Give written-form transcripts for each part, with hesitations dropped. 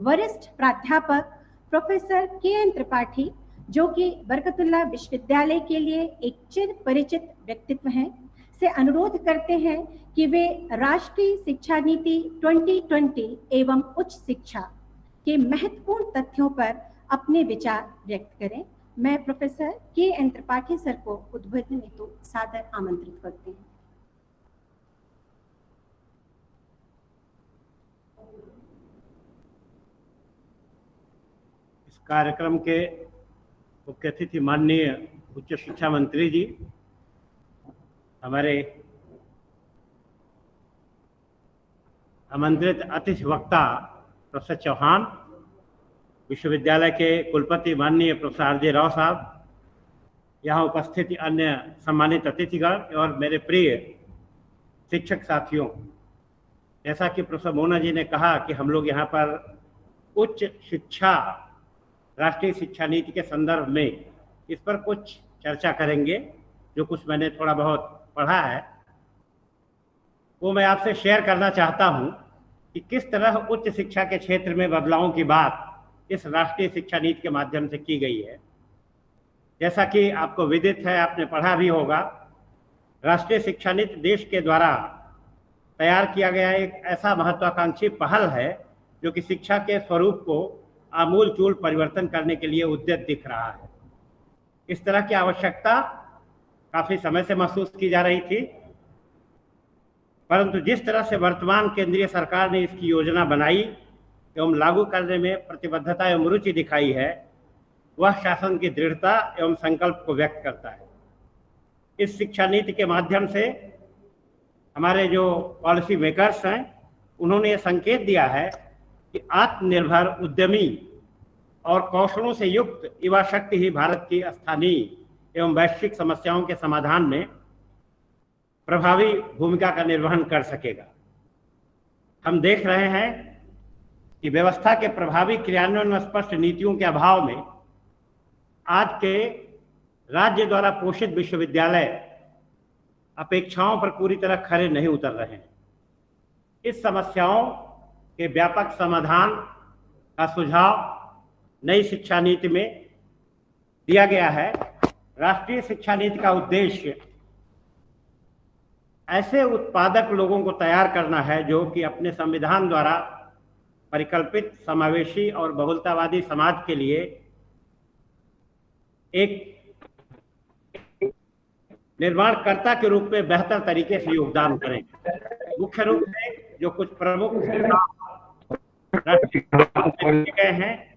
वरिष्ठ प्राध्यापक professor K. N.. Tripathi, जो कि बरकतुल्लाह विश्वविद्यालय के लिए एक चिर परिचित व्यक्तित्व हैं, से अनुरोध करते हैं कि वे राष्ट्रीय शिक्षा नीति 2020 एवं उच्च शिक्षा के महत्वपूर्ण तथ्यों पर अपने विचार व्यक्त करें। मैं प्रोफेसर के.एन. त्रिपाठी सर को उद्बोधन हेतु सादर आमंत्रित करती हूँ। इस कार्यक्रम के मुख्य अतिथि माननीय उच्च शिक्षा मंत्री जी, हमारे आमंत्रित अतिथि वक्ता प्रोफेसर चौहान, विश्वविद्यालय के कुलपति माननीय प्रोफेसर आर.जे. राव साहब, यहाँ उपस्थित अन्य सम्मानित अतिथिगण और मेरे प्रिय शिक्षक साथियों, जैसा कि प्रोफेसर मोना जी ने कहा कि हम लोग यहाँ पर उच्च शिक्षा, राष्ट्रीय शिक्षा नीति के संदर्भ में इस पर कुछ चर्चा करेंगे। जो कुछ मैंने थोड़ा बहुत पढ़ा है वो मैं आपसे शेयर करना चाहता हूँ कि किस तरह उच्च शिक्षा के क्षेत्र में बदलावों की बात इस राष्ट्रीय शिक्षा नीति के माध्यम से की गई है। जैसा कि आपको विदित है, आपने पढ़ा भी होगा, राष्ट्रीय शिक्षा नीति देश के द्वारा तैयार किया गया एक ऐसा महत्वाकांक्षी पहल है जो कि शिक्षा के स्वरूप को आमूल-चूल परिवर्तन करने के लिए उद्यत दिख रहा है। इस तरह की आवश्यकता काफी समय से महसूस की जा रही थी, परंतु जिस तरह से वर्तमान केंद्रीय सरकार ने इसकी योजना बनाई एवं लागू करने में प्रतिबद्धता एवं रुचि दिखाई है, वह शासन की दृढ़ता एवं संकल्प को व्यक्त करता है। इस शिक्षा नीति के माध्यम से हमारे जो पॉलिसी मेकर्स हैं, उन्होंने ये संकेत दिया है कि आत्मनिर्भर, उद्यमी और कौशलों से युक्त युवा शक्ति ही भारत की स्थानीय एवं वैश्विक समस्याओं के समाधान में प्रभावी भूमिका का निर्वहन कर सकेगा। हम देख रहे हैं कि व्यवस्था के प्रभावी क्रियान्वयन व स्पष्ट नीतियों के अभाव में आज के राज्य द्वारा पोषित विश्वविद्यालय अपेक्षाओं पर पूरी तरह खरे नहीं उतर रहे हैं। इस समस्याओं के व्यापक समाधान का सुझाव नई शिक्षा नीति में दिया गया है। राष्ट्रीय शिक्षा नीति का उद्देश्य ऐसे उत्पादक लोगों को तैयार करना है जो कि अपने संविधान द्वारा परिकल्पित समावेशी और बहुलतावादी समाज के लिए एक निर्माणकर्ता के रूप में बेहतर तरीके से योगदान करें। मुख्य रूप से जो कुछ प्रमुख गए हैं,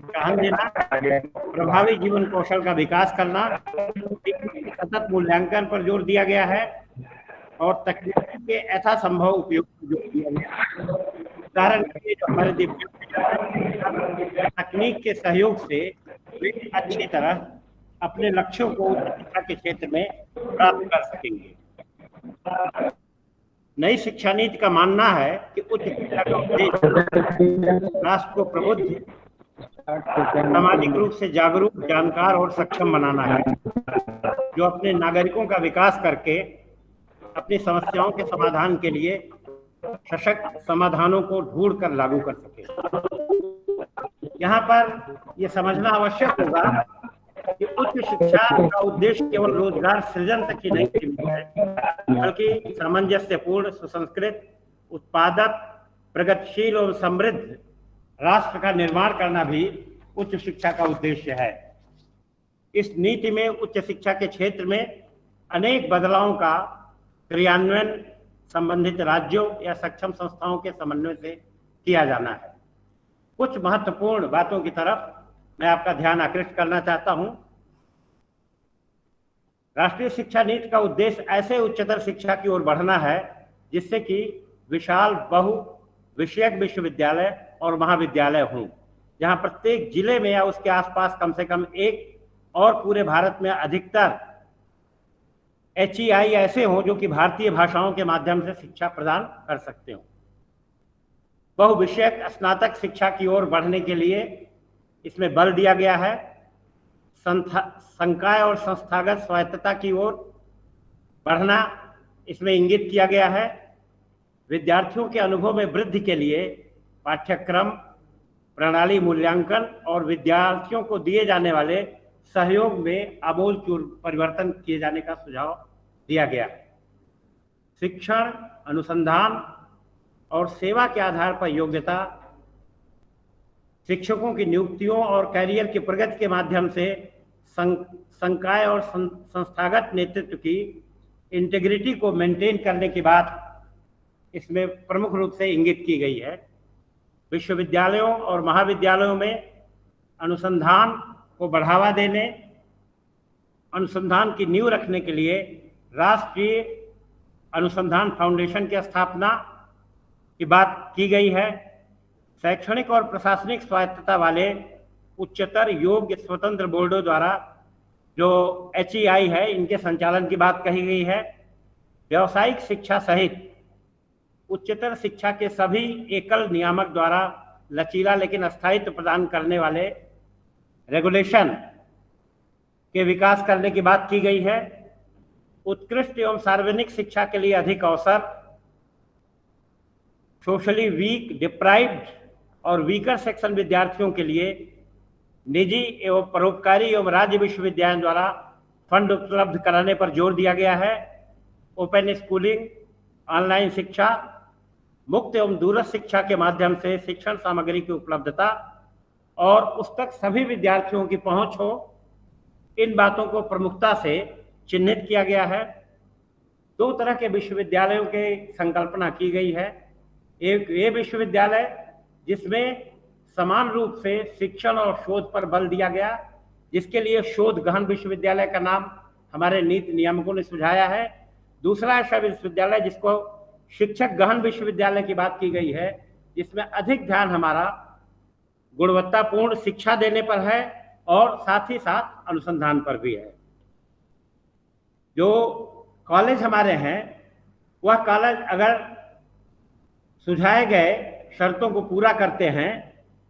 ध्यान देना, प्रभावी जीवन कौशल का विकास करना, सतत मूल्यांकन पर जोर दिया गया है और तकनीक के ऐसा संभव उपयोग पर जोर दिया गया। उदाहरण के लिए जो हमारे दिव्यांग तकनीक के सहयोग से वे अच्छी तरह अपने लक्ष्यों को उच्च शिक्षा के क्षेत्र में प्राप्त कर सकेंगे। नई शिक्षा नीति का मानना है कि उच्च शिक्षा का उद्देश्य राष्ट्र को प्रबुद्ध, सामाजिक रूप से जागरूक, जानकार और सक्षम बनाना है, जो अपने नागरिकों का विकास करके अपनी समस्याओं के समाधान के लिए सशक्त समाधानों को ढूंढकर लागू कर सके। यहाँ पर यह समझना आवश्यक होगा कि उच्च शिक्षा का उद्देश्य केवल रोजगार सृजन तक ही नहीं सीमित है, बल्कि सामंजस्यपूर्ण, सुसंस्कृत, उत्पादक, प्रगतिशील और समृद्ध राष्ट्र का निर्माण करना भी उच्च शिक्षा का उद्देश्य है। इस नीति में उच्च शिक्षा के क्षेत्र में अनेक बदलावों का क्रियान्वयन संबंधित राज्यों या सक्षम संस्थाओं के समन्वय से किया जाना है। कुछ महत्वपूर्ण बातों की तरफ मैं आपका ध्यान आकृष्ट करना चाहता हूं। राष्ट्रीय शिक्षा नीति का उद्देश्य ऐसे उच्चतर शिक्षा की ओर बढ़ना है जिससे कि विशाल बहु विषयक विश्वविद्यालय और महाविद्यालय हों, जहां प्रत्येक जिले में या उसके आसपास कम से कम एक और पूरे भारत में अधिकतर HEI ऐसे हों जो कि भारतीय भाषाओं के माध्यम से शिक्षा प्रदान कर सकते हों। बहुविषयक स्नातक शिक्षा की ओर बढ़ने के लिए इसमें बल दिया गया है। संकाय और संस्थागत स्वायत्तता की ओर बढ़ना इसमें इंगित किया गया है। विद्यार्थियों के अनुभव में वृद्धि के लिए पाठ्यक्रम, प्रणाली मूल्यांकन और विद्यार्थियों को दिए जाने वाले सहयोग में आमूल परिवर्तन किए जाने का सुझाव दिया गया। शिक्षण, अनुसंधान और सेवा के आधार पर योग्यता, शिक्षकों की नियुक्तियों और कैरियर की प्रगति के माध्यम से संकाय और संस्थागत नेतृत्व की इंटीग्रिटी को मेंटेन करने की बात इसमें प्रमुख रूप से इंगित की गई है। विश्वविद्यालयों और महाविद्यालयों में अनुसंधान को बढ़ावा देने, अनुसंधान की नींव रखने के लिए राष्ट्रीय अनुसंधान फाउंडेशन की स्थापना की बात की गई है। शैक्षणिक और प्रशासनिक स्वायत्तता वाले उच्चतर योग्य स्वतंत्र बोर्डों द्वारा जो HEI है, इनके संचालन की बात कही गई है। व्यावसायिक शिक्षा सहित उच्चतर शिक्षा के सभी एकल नियामक द्वारा लचीला लेकिन स्थायित्व प्रदान करने वाले रेगुलेशन के विकास करने की बात की गई है। उत्कृष्ट एवं सार्वजनिक शिक्षा के लिए अधिक अवसर, सोशली वीक, डिप्राइव्ड और वीकर सेक्शन विद्यार्थियों के लिए निजी एवं परोपकारी एवं राज्य विश्वविद्यालयों द्वारा फंड उपलब्ध कराने पर जोर दिया गया है। ओपन स्कूलिंग, ऑनलाइन शिक्षा, मुक्त एवं दूरस्थ शिक्षा के माध्यम से शिक्षण सामग्री की उपलब्धता और उस तक सभी विद्यार्थियों की पहुंच हो, इन बातों को प्रमुखता से चिन्हित किया गया है। 2 तरह के विश्वविद्यालयों की संकल्पना की गई है। एक ये विश्वविद्यालय जिसमें समान रूप से शिक्षण और शोध पर बल दिया गया, जिसके लिए शोध गहन विश्वविद्यालय का नाम हमारे नीति नियामकों ने सुझाया है। दूसरा ऐसा विश्वविद्यालय जिसको शिक्षक गहन विश्वविद्यालय की बात की गई है, जिसमें अधिक ध्यान हमारा गुणवत्तापूर्ण शिक्षा देने पर है और साथ ही साथ अनुसंधान पर भी है। जो कॉलेज हमारे हैं, वह कॉलेज अगर सुझाए गए शर्तों को पूरा करते हैं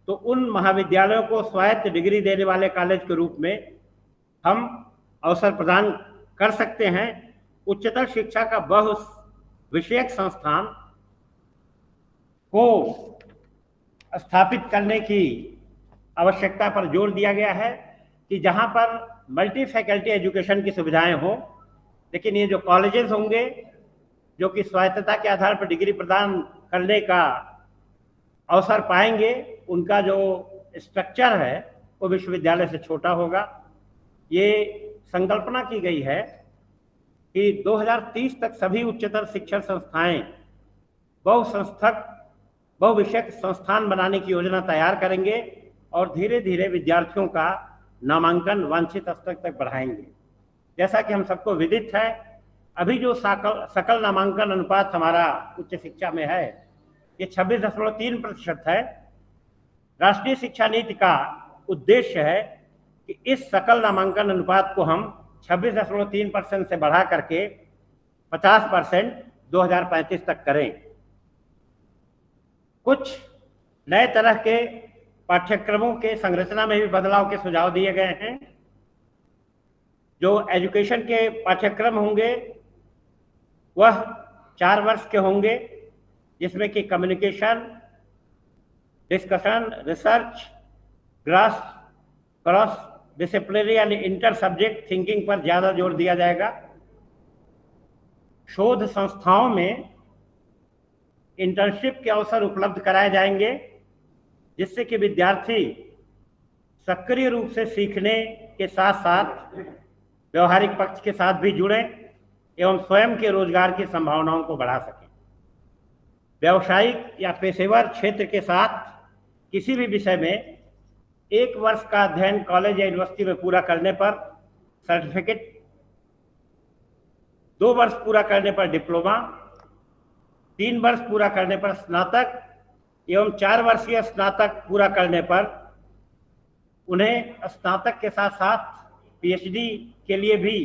तो उन महाविद्यालयों को स्वायत्त डिग्री देने वाले कॉलेज के रूप में हम अवसर प्रदान कर सकते हैं। उच्चतर शिक्षा का बहु विषयक संस्थान को स्थापित करने की आवश्यकता पर जोर दिया गया है कि जहां पर मल्टी फैकल्टी एजुकेशन की सुविधाएं हों, लेकिन ये जो कॉलेजेस होंगे जो कि स्वायत्तता के आधार पर डिग्री प्रदान करने का अवसर पाएंगे, उनका जो स्ट्रक्चर है वो विश्वविद्यालय से छोटा होगा। ये संकल्पना की गई है कि 2030 तक सभी उच्चतर शिक्षण संस्थाएं बहुविषयक संस्थान बनाने की योजना तैयार करेंगे और धीरे धीरे विद्यार्थियों का नामांकन वांछित स्तर तक बढ़ाएंगे। जैसा कि हम सबको विदित है, अभी जो सकल नामांकन अनुपात हमारा उच्च शिक्षा में है, ये 26.3% है। राष्ट्रीय शिक्षा नीति का उद्देश्य है कि इस सकल नामांकन अनुपात को हम 26.3% से बढ़ा करके 50% 2035 तक करें। कुछ नए तरह के पाठ्यक्रमों के संरचना में भी बदलाव के सुझाव दिए गए हैं। जो एजुकेशन के पाठ्यक्रम होंगे वह 4 वर्ष के होंगे, जिसमें कि communication, discussion, research, cross disciplinary यानी इंटर सब्जेक्ट थिंकिंग पर ज़्यादा जोर दिया जाएगा। शोध संस्थाओं में इंटर्नशिप के अवसर उपलब्ध कराए जाएंगे, जिससे कि विद्यार्थी सक्रिय रूप से सीखने के साथ साथ व्यवहारिक पक्ष के साथ भी जुड़ें एवं स्वयं के रोजगार की संभावनाओं को बढ़ा सकें। व्यावसायिक या पेशेवर क्षेत्र के साथ किसी भी विषय में 1 वर्ष का अध्ययन कॉलेज या यूनिवर्सिटी में पूरा करने पर सर्टिफिकेट, 2 वर्ष पूरा करने पर डिप्लोमा, 3 वर्ष पूरा करने पर स्नातक एवं 4 वर्षीय स्नातक पूरा करने पर उन्हें स्नातक के साथ साथ PhD के लिए भी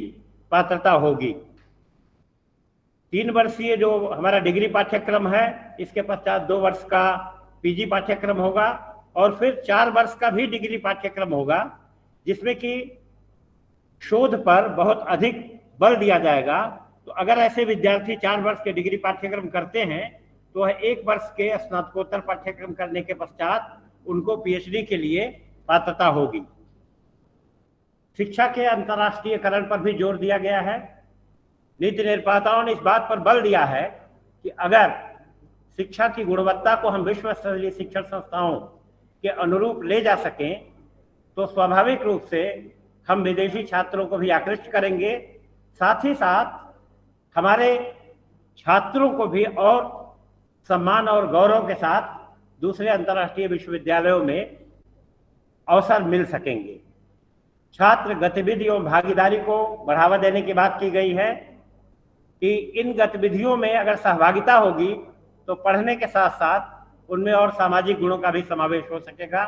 पात्रता होगी। 3 वर्षीय जो हमारा डिग्री पाठ्यक्रम है, इसके पश्चात 2 वर्ष का PG पाठ्यक्रम होगा और फिर 4 वर्ष का भी डिग्री पाठ्यक्रम होगा, जिसमें कि शोध पर बहुत अधिक बल दिया जाएगा। तो अगर ऐसे विद्यार्थी 4 वर्ष के डिग्री पाठ्यक्रम करते हैं तो वह 1 वर्ष के स्नातकोत्तर पाठ्यक्रम करने के पश्चात उनको पीएचडी के लिए पात्रता होगी। शिक्षा के अंतर्राष्ट्रीयकरण पर भी जोर दिया गया है। नीति निर्माताओं ने इस बात पर बल दिया है कि अगर शिक्षा की गुणवत्ता को हम विश्व स्तरीय शिक्षण संस्थाओं के अनुरूप ले जा सकें तो स्वाभाविक रूप से हम विदेशी छात्रों को भी आकृष्ट करेंगे, साथ ही साथ हमारे छात्रों को भी और सम्मान और गौरव के साथ दूसरे अंतर्राष्ट्रीय विश्वविद्यालयों में अवसर मिल सकेंगे। छात्र गतिविधि एवं भागीदारी को बढ़ावा देने की बात की गई है कि इन गतिविधियों में अगर सहभागिता होगी तो पढ़ने के साथ साथ उनमें और सामाजिक गुणों का भी समावेश हो सकेगा।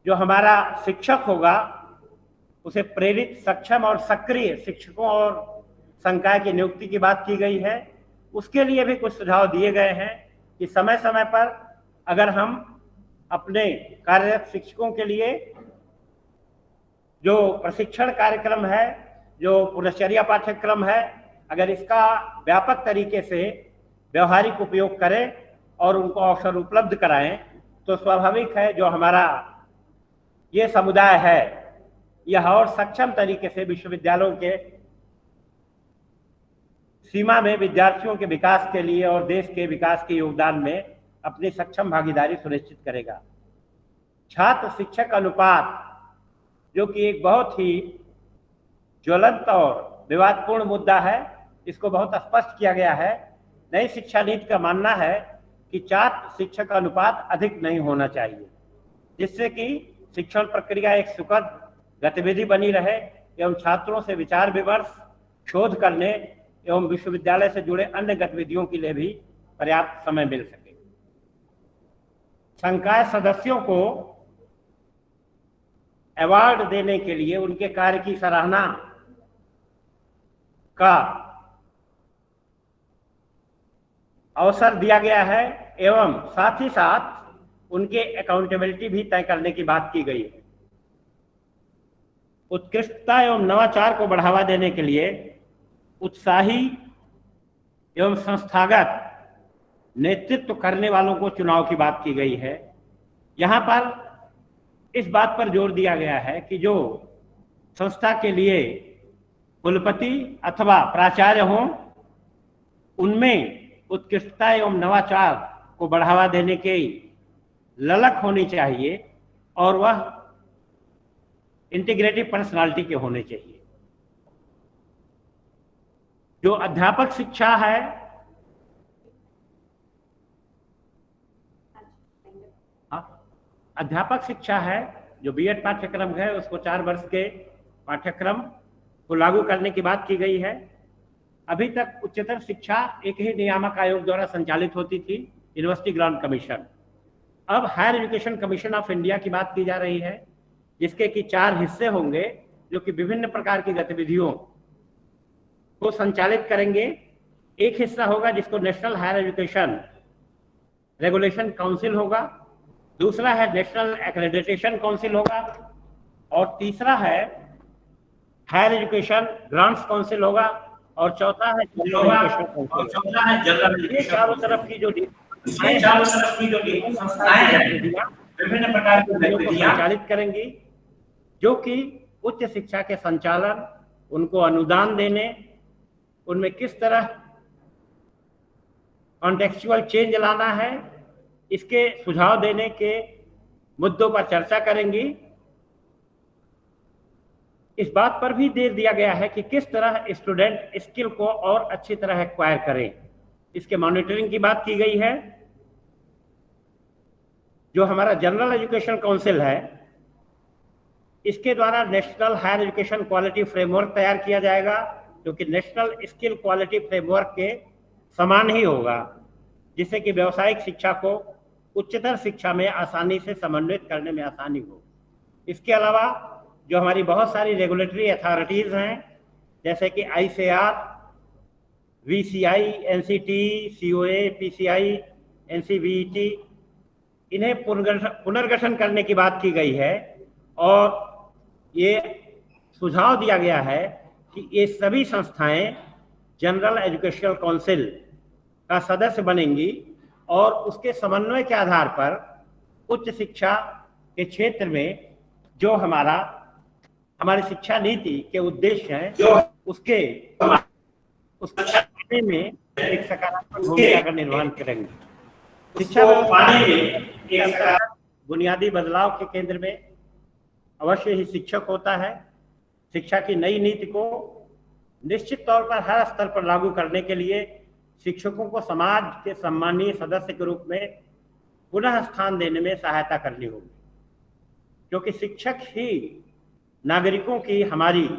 जो हमारा शिक्षक होगा उसे प्रेरित, सक्षम और सक्रिय शिक्षकों और संकाय की नियुक्ति की बात की गई है। उसके लिए भी कुछ सुझाव दिए गए हैं कि समय समय पर अगर हम अपने कार्यरत शिक्षकों के लिए जो प्रशिक्षण कार्यक्रम है, जो पुनश्चर्या पाठ्यक्रम है, अगर इसका व्यापक तरीके से व्यवहारिक उपयोग करें और उनको अवसर उपलब्ध कराएं तो स्वाभाविक है जो हमारा ये समुदाय है यह और सक्षम तरीके से विश्वविद्यालयों के सीमा में विद्यार्थियों के विकास के लिए और देश के विकास के योगदान में अपनी सक्षम भागीदारी सुनिश्चित करेगा। छात्र शिक्षक अनुपात, जो कि एक बहुत ही ज्वलंत और विवादपूर्ण मुद्दा है, इसको बहुत स्पष्ट किया गया है। नई शिक्षा नीति का मानना है कि छात्र शिक्षक अनुपात अधिक नहीं होना चाहिए, जिससे कि शिक्षण प्रक्रिया एक सुखद गतिविधि बनी रहे एवं छात्रों से विचार विमर्श, शोध करने एवं विश्वविद्यालय से जुड़े अन्य गतिविधियों के लिए भी पर्याप्त समय मिल सके। संकाय सदस्यों को अवार्ड देने के लिए उनके कार्य की सराहना का अवसर दिया गया है एवं साथ ही साथ उनके अकाउंटेबिलिटी भी तय करने की बात की गई है। उत्कृष्टता एवं नवाचार को बढ़ावा देने के लिए उत्साही एवं संस्थागत नेतृत्व करने वालों को चुनाव की बात की गई है। यहाँ पर इस बात पर जोर दिया गया है कि जो संस्था के लिए कुलपति अथवा प्राचार्य हों, उनमें उत्कृष्टता एवं नवाचार को बढ़ावा देने की ललक होनी चाहिए और वह इंटीग्रेटिव पर्सनालिटी के होने चाहिए। जो अध्यापक शिक्षा है, अध्यापक शिक्षा है जो बीएड पाठ्यक्रम है, उसको 4 वर्ष के पाठ्यक्रम को लागू करने की बात की गई है। अभी तक उच्चतर शिक्षा एक ही नियामक आयोग द्वारा संचालित होती थी, यूनिवर्सिटी ग्रांट कमीशन। अब Higher Education Commission of India की बात की जा रही है, जिसके कि 4 हिस्से होंगे जो कि विभिन्न प्रकार की गतिविधियों को संचालित करेंगे। एक हिस्सा होगा जिसको National Higher Education Regulation Council होगा, दूसरा है नेशनल एक्रेडिटेशन काउंसिल होगा और तीसरा है हायर एजुकेशन ग्रांट्स काउंसिल होगा और चौथा है जनरल। ये चारों तरफ की जो संस्थाएं हैं विभिन्न प्रकार की गतिविधियां संचालित करेंगी, जो कि उच्च शिक्षा के संचालन, उनको अनुदान देने, उनमें किस तरह कॉन्टेक्चुअल चेंज लाना है, इसके सुझाव देने के मुद्दों पर चर्चा करेंगी। इस बात पर भी जोर दिया गया है कि किस तरह स्टूडेंट स्किल को और अच्छी तरह एक्वायर करें, इसके मॉनिटरिंग की बात की गई है। जो हमारा जनरल एजुकेशन काउंसिल है, इसके द्वारा National Higher Education Quality Framework तैयार किया जाएगा, जो कि नेशनल स्किल क्वालिटी फ्रेमवर्क के समान ही होगा, जिससे कि व्यावसायिक शिक्षा को उच्चतर शिक्षा में आसानी से समन्वित करने में आसानी हो। इसके अलावा जो हमारी बहुत सारी रेगुलेटरी अथॉरिटीज़ हैं, जैसे कि ICAR, VCI, NCT, COA, PCI, NCVET, इन्हें पुनर्गठन करने की बात की गई है और ये सुझाव दिया गया है कि ये सभी संस्थाएं जनरल एजुकेशनल काउंसिल का सदस्य बनेंगी और उसके समन्वय के आधार पर उच्च शिक्षा के क्षेत्र में जो हमारी शिक्षा नीति के उद्देश्य हैं उसके पाने में एक सकारात्मक भूमिका का निर्वहन करेंगे। शिक्षा पाने में एक सकारात्मक बुनियादी बदलाव के केंद्र में अवश्य ही शिक्षक होता है। शिक्षा की नई नीति को निश्चित तौर पर हर स्तर पर लागू करने के लिए शिक्षकों को समाज के सम्मानीय सदस्य के रूप में पुनः स्थान देने में सहायता करनी होगी, क्योंकि शिक्षक ही नागरिकों की हमारी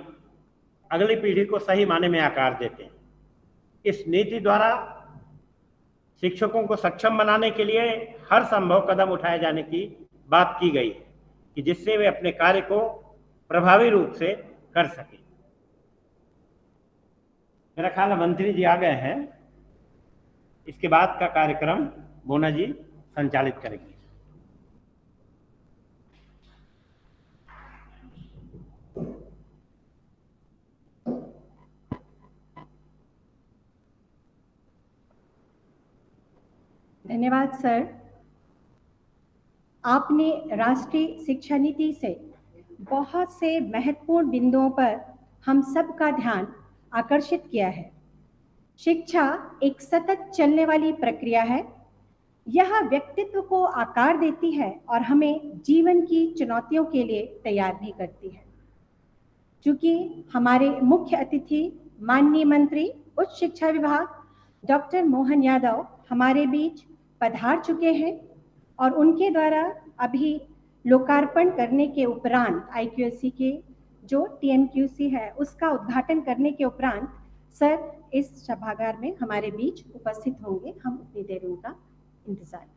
अगली पीढ़ी को सही माने में आकार देते हैं। इस नीति द्वारा शिक्षकों को सक्षम बनाने के लिए हर संभव कदम उठाए जाने की बात की गई है कि जिससे वे अपने कार्य को प्रभावी रूप से कर सकें। मेरा ख्याल है मंत्री जी आ गए हैं। इसके बाद का कार्यक्रम मोना जी संचालित करेंगे। धन्यवाद सर। आपने राष्ट्रीय शिक्षा नीति से बहुत से महत्वपूर्ण बिंदुओं पर हम सब का ध्यान आकर्षित किया है। शिक्षा एक सतत चलने वाली प्रक्रिया है। यह व्यक्तित्व को आकार देती है और हमें जीवन की चुनौतियों के लिए तैयार भी करती है। चूंकि हमारे मुख्य अतिथि माननीय मंत्री उच्च शिक्षा विभाग डॉक्टर मोहन यादव हमारे बीच पधार चुके हैं और उनके द्वारा अभी लोकार्पण करने के उपरांत IQAC के जो TMQC है उसका उद्घाटन करने के उपरांत सर इस सभागार में हमारे बीच उपस्थित होंगे। हम उतनी देर उनका इंतजार करें।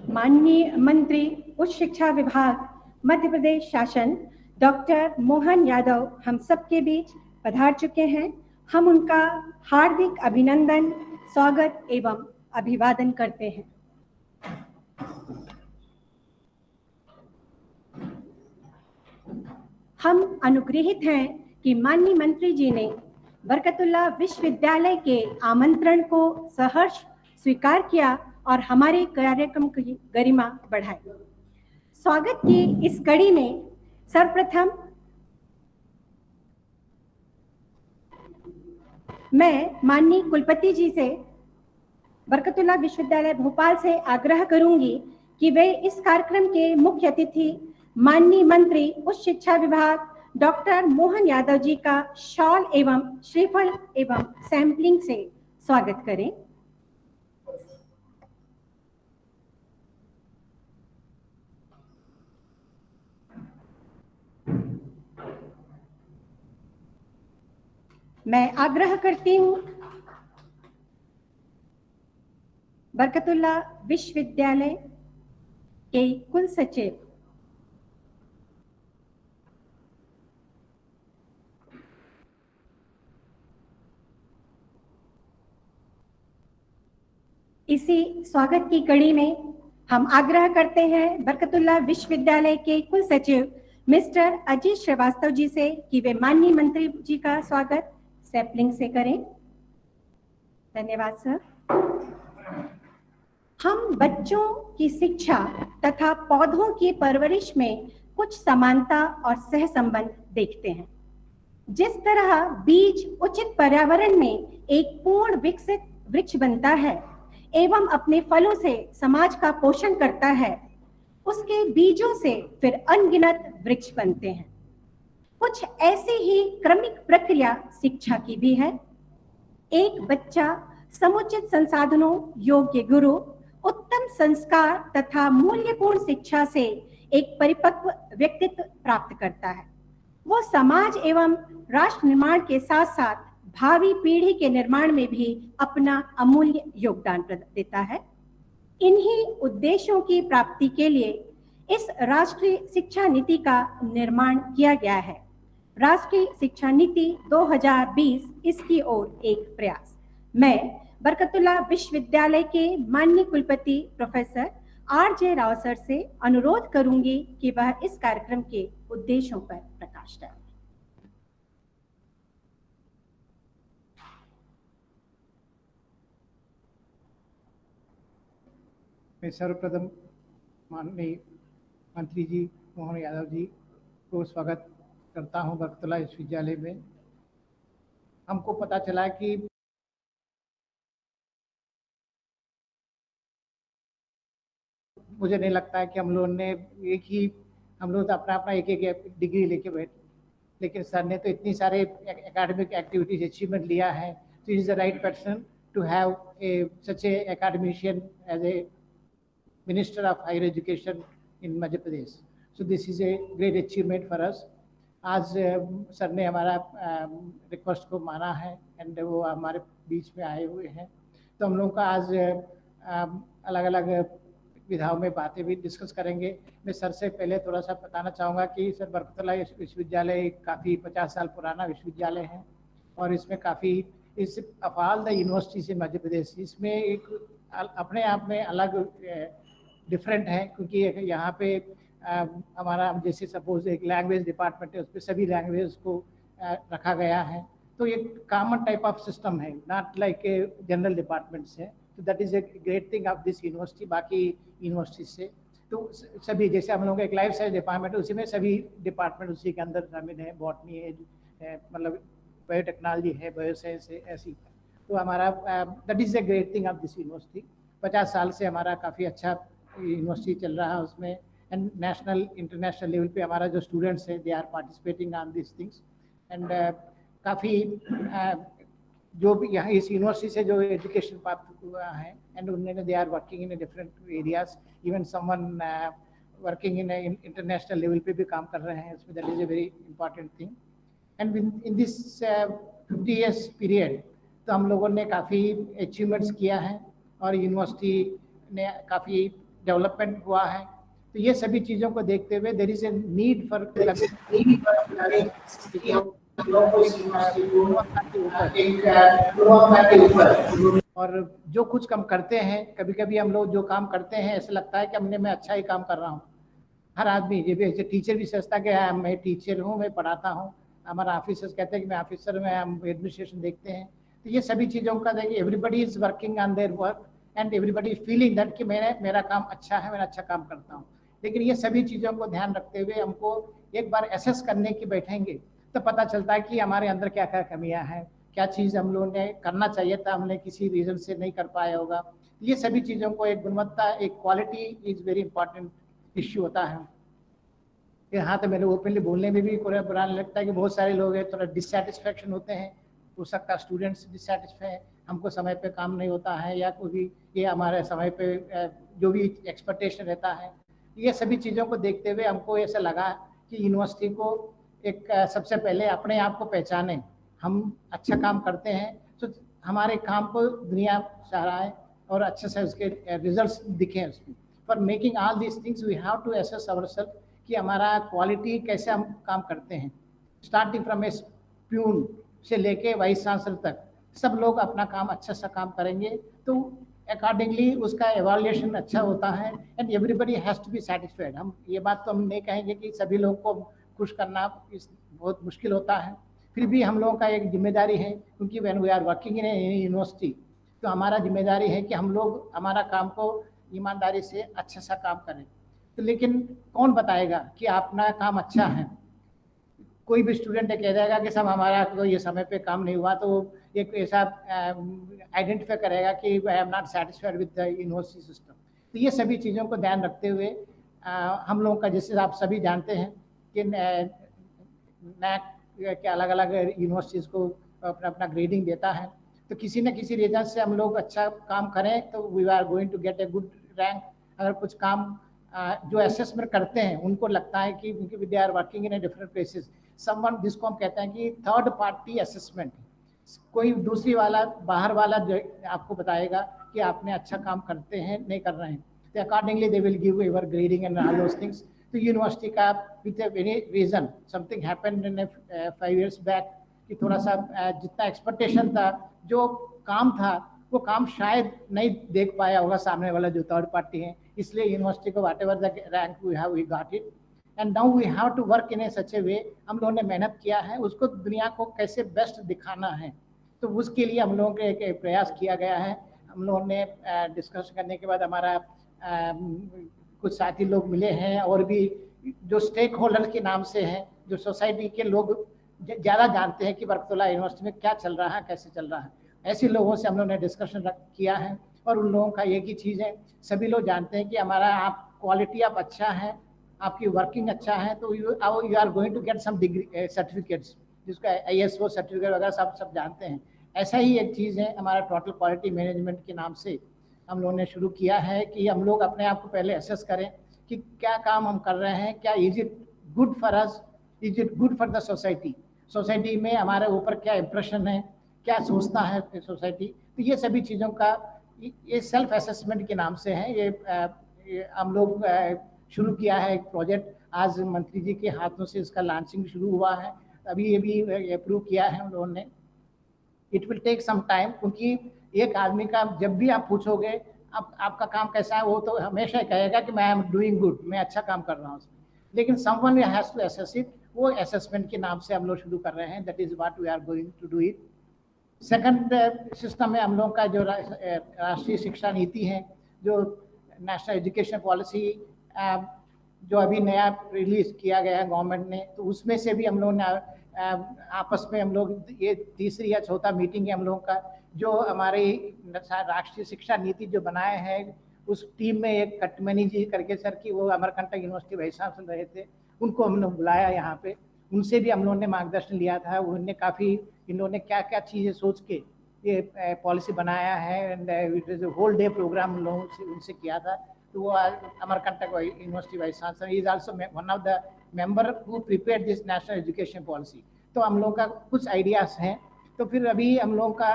माननीय मंत्री उच्च शिक्षा विभाग मध्य प्रदेश शासन डॉक्टर मोहन यादव हम सबके बीच पधार चुके हैं। हम उनका हार्दिक अभिनंदन, स्वागत एवं अभिवादन करते हैं। हम अनुग्रहित हैं कि माननीय मंत्री जी ने बरकतुल्लाह विश्वविद्यालय के आमंत्रण को सहर्ष स्वीकार किया और हमारे कार्यक्रम की गरिमा बढ़ाई। स्वागत की इस कड़ी में सर्वप्रथम मैं माननीय कुलपति जी से बरकतुल्लाह विश्वविद्यालय भोपाल से आग्रह करूंगी कि वे इस कार्यक्रम के मुख्य अतिथि माननीय मंत्री उच्च शिक्षा विभाग डॉक्टर मोहन यादव जी का शॉल एवं श्रीफल एवं सैंपलिंग से स्वागत करें। मैं आग्रह करती हूं बरकतुल्लाह विश्वविद्यालय के कुल सचिव इसी स्वागत की कड़ी में हम आग्रह करते हैं बरकतुल्लाह विश्वविद्यालय के कुल सचिव मिस्टर अजीत श्रीवास्तव जी से कि वे माननीय मंत्री जी का स्वागत सैपलिंग से करें। धन्यवाद सर। हम बच्चों की शिक्षा तथा पौधों की परवरिश में कुछ समानता और सहसंबंध देखते हैं। जिस तरह बीज उचित पर्यावरण में एक पूर्ण विकसित वृक्ष बनता है एवं अपने फलों से समाज का पोषण करता है, उसके बीजों से फिर अनगिनत वृक्ष बनते हैं। कुछ ऐसी ही क्रमिक प्रक्रिया शिक्षा की भी है। एक बच्चा समुचित संसाधनों, योग्य गुरु, उत्तम संस्कार तथा मूल्यपूर्ण शिक्षा से एक परिपक्व व्यक्तित्व प्राप्त करता है। वो समाज एवं राष्ट्र निर्माण के साथ साथ भावी पीढ़ी के निर्माण में भी अपना अमूल्य योगदान देता है। इन्हीं उद्देश्यों की प्राप्ति के लिए इस राष्ट्रीय शिक्षा नीति का निर्माण किया गया है। राष्ट्रीय शिक्षा नीति 2020 इसकी ओर एक प्रयास। मैं बरकतुल्लाह विश्वविद्यालय के माननीय कुलपति प्रोफेसर आर.जे. राव सर से अनुरोध करूंगी कि वह इस कार्यक्रम के उद्देश्यों पर प्रकाश डालें। मैं सर्वप्रथम माननीय मंत्री जी मोहन यादव जी को स्वागत करता हूं बरकतुल्लाह विश्वविद्यालय में। हमको पता चला कि मुझे नहीं लगता है कि हम लोगों ने हम लोग अपना एक डिग्री लेके बैठे, लेकिन सर ने तो इतनी सारे एकेडमिक एक्टिविटीज अचीवमेंट लिया है। तो is the right person to have such a academician as a Minister of Higher Education in Madhya Pradesh. So this is a great achievement for us. आज सर ने हमारा रिक्वेस्ट को माना है and वो हमारे बीच में आए हुए हैं। तो हम लोग का आज अलग अलग विधाओं में बातें भी डिस्कस करेंगे। मैं सर से पहले थोड़ा सा बताना चाहूँगा कि सर बरकतुल्लाह विश्वविद्यालय काफ़ी 50 साल पुराना विश्वविद्यालय है और इसमें काफ़ी इस of all the universities in Madhya Pradesh इसमें एक अपने आप में अलग डिफरेंट है, क्योंकि यहाँ पे हमारा जैसे सपोज एक लैंग्वेज डिपार्टमेंट है, उस पर सभी लैंग्वेज को रखा गया है। तो ये कॉमन टाइप ऑफ सिस्टम है, not like a general departments है। तो that is a great thing of this university बाकी यूनिवर्सिटी से। तो सभी जैसे हम लोग एक लाइफ साइंस डिपार्टमेंट है, उसी में सभी डिपार्टमेंट उसी के अंदर शामिल है। बॉटनी है, मतलब बायोटेक्नोलॉजी है, बायोसाइंस है, ऐसी। तो हमारा that is a great thing of this university. 50 साल से हमारा काफ़ी अच्छा यूनिवर्सिटी चल रहा है उसमें, एंड नेशनल इंटरनेशनल लेवल पे हमारा जो स्टूडेंट्स हैं they are participating on this things. And काफ़ी जो भी यहाँ इस यूनिवर्सिटी से जो एजुकेशन प्राप्त हुआ है एंड उन्होंने they are working in different areas, even someone working in international level पे भी काम कर रहे हैं इसमें। That is a very important thing. And in this 50 years period तो हम लोगों ने काफ़ी अचीवमेंट्स किया है और यूनिवर्सिटी ने काफ़ी डेवलपमेंट हुआ है। तो ये सभी चीज़ों को देखते हुए there is a need for और जो कुछ हम करते हैं, कभी कभी हम लोग जो काम करते हैं ऐसा लगता है कि मैं अच्छा ही काम कर रहा हूँ। हर आदमी ये भी टीचर भी सोचता कि मैं टीचर हूँ, मैं पढ़ाता हूँ। हमारा ऑफिसर्स कहते हैं कि मैं ऑफिसर में, हम एडमिनिस्ट्रेशन देखते हैं। तो ये सभी चीज़ों का देखिए everybody is working on their work and everybody feeling that कि मेरा काम अच्छा है, मैं अच्छा काम करता हूँ। लेकिन ये सभी चीज़ों को ध्यान रखते हुए हमको एक बार एसेस करने की बैठेंगे तो पता चलता है कि हमारे अंदर क्या क्या कमियां हैं, क्या चीज़ हम लोगों ने करना चाहिए था, हमने किसी रीज़न से नहीं कर पाया होगा। ये सभी चीज़ों को एक गुणवत्ता, एक quality is very important issue होता है। यहाँ तो मेरे ओपनली बोलने में भी थोड़ा बुरा लगता है कि बहुत सारे लोग हैं थोड़ा डिससेटिस्फेक्शन होते हैं। हो सकता है स्टूडेंट्स डिससेटिस्फाई है, हमको समय पे काम नहीं होता है या कोई भी ये हमारे समय पे जो भी एक्सपेक्टेशन रहता है। ये सभी चीज़ों को देखते हुए हमको ऐसा लगा कि यूनिवर्सिटी को एक सबसे पहले अपने आप को पहचाने, हम अच्छा काम करते हैं तो हमारे काम को दुनिया सराहे और अच्छे से उसके रिजल्ट्स दिखें उसमें। For making all these things we have to assess ourself कि हमारा क्वालिटी कैसे हम काम करते हैं। स्टार्टिंग फ्रॉम ए प्यून से लेके वाइस चांसलर तक सब लोग अपना काम अच्छा सा काम करेंगे तो अकॉर्डिंगली उसका एवैल्यूएशन अच्छा होता है and everybody has to be satisfied. हम ये बात तो हम नहीं कहेंगे कि सभी लोगों को खुश करना बहुत मुश्किल होता है, फिर भी हम लोगों का एक जिम्मेदारी है, क्योंकि when we are working in university तो हमारा जिम्मेदारी है कि हम लोग हमारा काम को ईमानदारी से अच्छा सा काम करें। तो लेकिन कौन बताएगा कि अपना काम अच्छा है? कोई भी स्टूडेंट कह जाएगा कि सब हमारा तो ये समय पे काम नहीं हुआ, तो एक ऐसा आइडेंटिफाई करेगा कि I am not satisfied with the university system. तो ये सभी चीज़ों को ध्यान रखते हुए हम लोगों का, जैसे आप सभी जानते हैं कि नैक के अलग अलग यूनिवर्सिटीज़ को अपना अपना ग्रेडिंग देता है, तो किसी न किसी रीजन से हम लोग अच्छा काम करें तो we are going to get a good rank. अगर कुछ काम जो असेसमेंट करते हैं उनको लगता है कि क्योंकि they are working in a different places, someone जिसको हम कहते हैं कि थर्ड पार्टी असेसमेंट, कोई दूसरी वाला बाहर वाला जो आपको बताएगा कि आपने अच्छा काम करते हैं नहीं कर रहे हैं, तो accordingly they will give your grading and all those things. तो यूनिवर्सिटी का with any reason something happened in 5 years back कि थोड़ा सा जितना एक्सपेक्टेशन था, जो काम था वो काम शायद नहीं देख पाया होगा सामने वाला जो थर्ड पार्टी है, इसलिए यूनिवर्सिटी को whatever the rank we have we got it and now we have to work in a such a way. हम लोगों ने मेहनत किया है, उसको दुनिया को कैसे बेस्ट दिखाना है, तो उसके लिए हम लोगों के एक प्रयास किया गया है। हम लोगों ने डिस्कस करने के बाद हमारा कुछ साथी लोग मिले हैं और भी जो स्टेक होल्डर के नाम से हैं, जो सोसाइटी के लोग ज़्यादा जानते हैं कि बरकतुल्लाह यूनिवर्सिटी में क्या चल रहा है, कैसे चल रहा है, ऐसे लोगों से हम लोगों ने डिस्कशन किया है। और उन लोगों का एक ही चीज़ है, सभी लोग जानते हैं कि हमारा आप क्वालिटी आप अच्छा है, आपकी वर्किंग अच्छा है, तो you are going to get some degree certificates, जिसका ISO सर्टिफिकेट वगैरह सब जानते हैं। ऐसा ही एक चीज़ है हमारा टोटल क्वालिटी मैनेजमेंट के नाम से हम लोगों ने शुरू किया है कि हम लोग अपने आप को पहले असेस करें कि क्या काम हम कर रहे हैं, क्या is it good for us, is it good for the society, society में हमारे ऊपर क्या इंप्रेशन है, क्या सोचता है सोसाइटी। तो ये सभी चीज़ों का ये सेल्फ असेसमेंट के नाम से है। ये हम लोग शुरू किया है एक प्रोजेक्ट, आज मंत्री जी के हाथों से इसका लॉन्चिंग शुरू हुआ है, अभी ये भी अप्रूव किया है हम लोगों ने। It will take some time, क्योंकि एक आदमी का जब भी आप पूछोगे आपका काम कैसा है, वो तो हमेशा कहेगा कि मैं एम डूइंग गुड, मैं अच्छा काम कर रहा हूँ उसमें, लेकिन someone has to assess it, वो असेसमेंट के नाम से हम लोग शुरू कर रहे हैं। That is what we are going to do it. Second system में हम लोगों का जो राष्ट्रीय शिक्षा नीति है, जो नेशनल एजुकेशन पॉलिसी जो अभी नया रिलीज किया गया है गवर्नमेंट ने, तो उसमें से भी हम लोगों ने आपस में हम लोग ये तीसरी या चौथा मीटिंग है हम लोगों का, जो हमारी राष्ट्रीय शिक्षा नीति जो बनाए हैं उस टीम में एक कटमनी जी करके सर की, वो अमरकंटक यूनिवर्सिटी वाइस चांसलर रहे थे, उनको हमने बुलाया यहाँ पे, उनसे भी हम लोगों ने मार्गदर्शन लिया था। उन्होंने काफ़ी इन लोगों ने क्या क्या चीज़ें सोच के ये पॉलिसी बनाया है and it is whole day program हम लोगों से उनसे किया था। तो वो Amarkantak university vice chancellor is also one of the member who prepared this national education policy. तो हम लोगों का कुछ आइडियाज हैं। तो फिर अभी हम लोगों का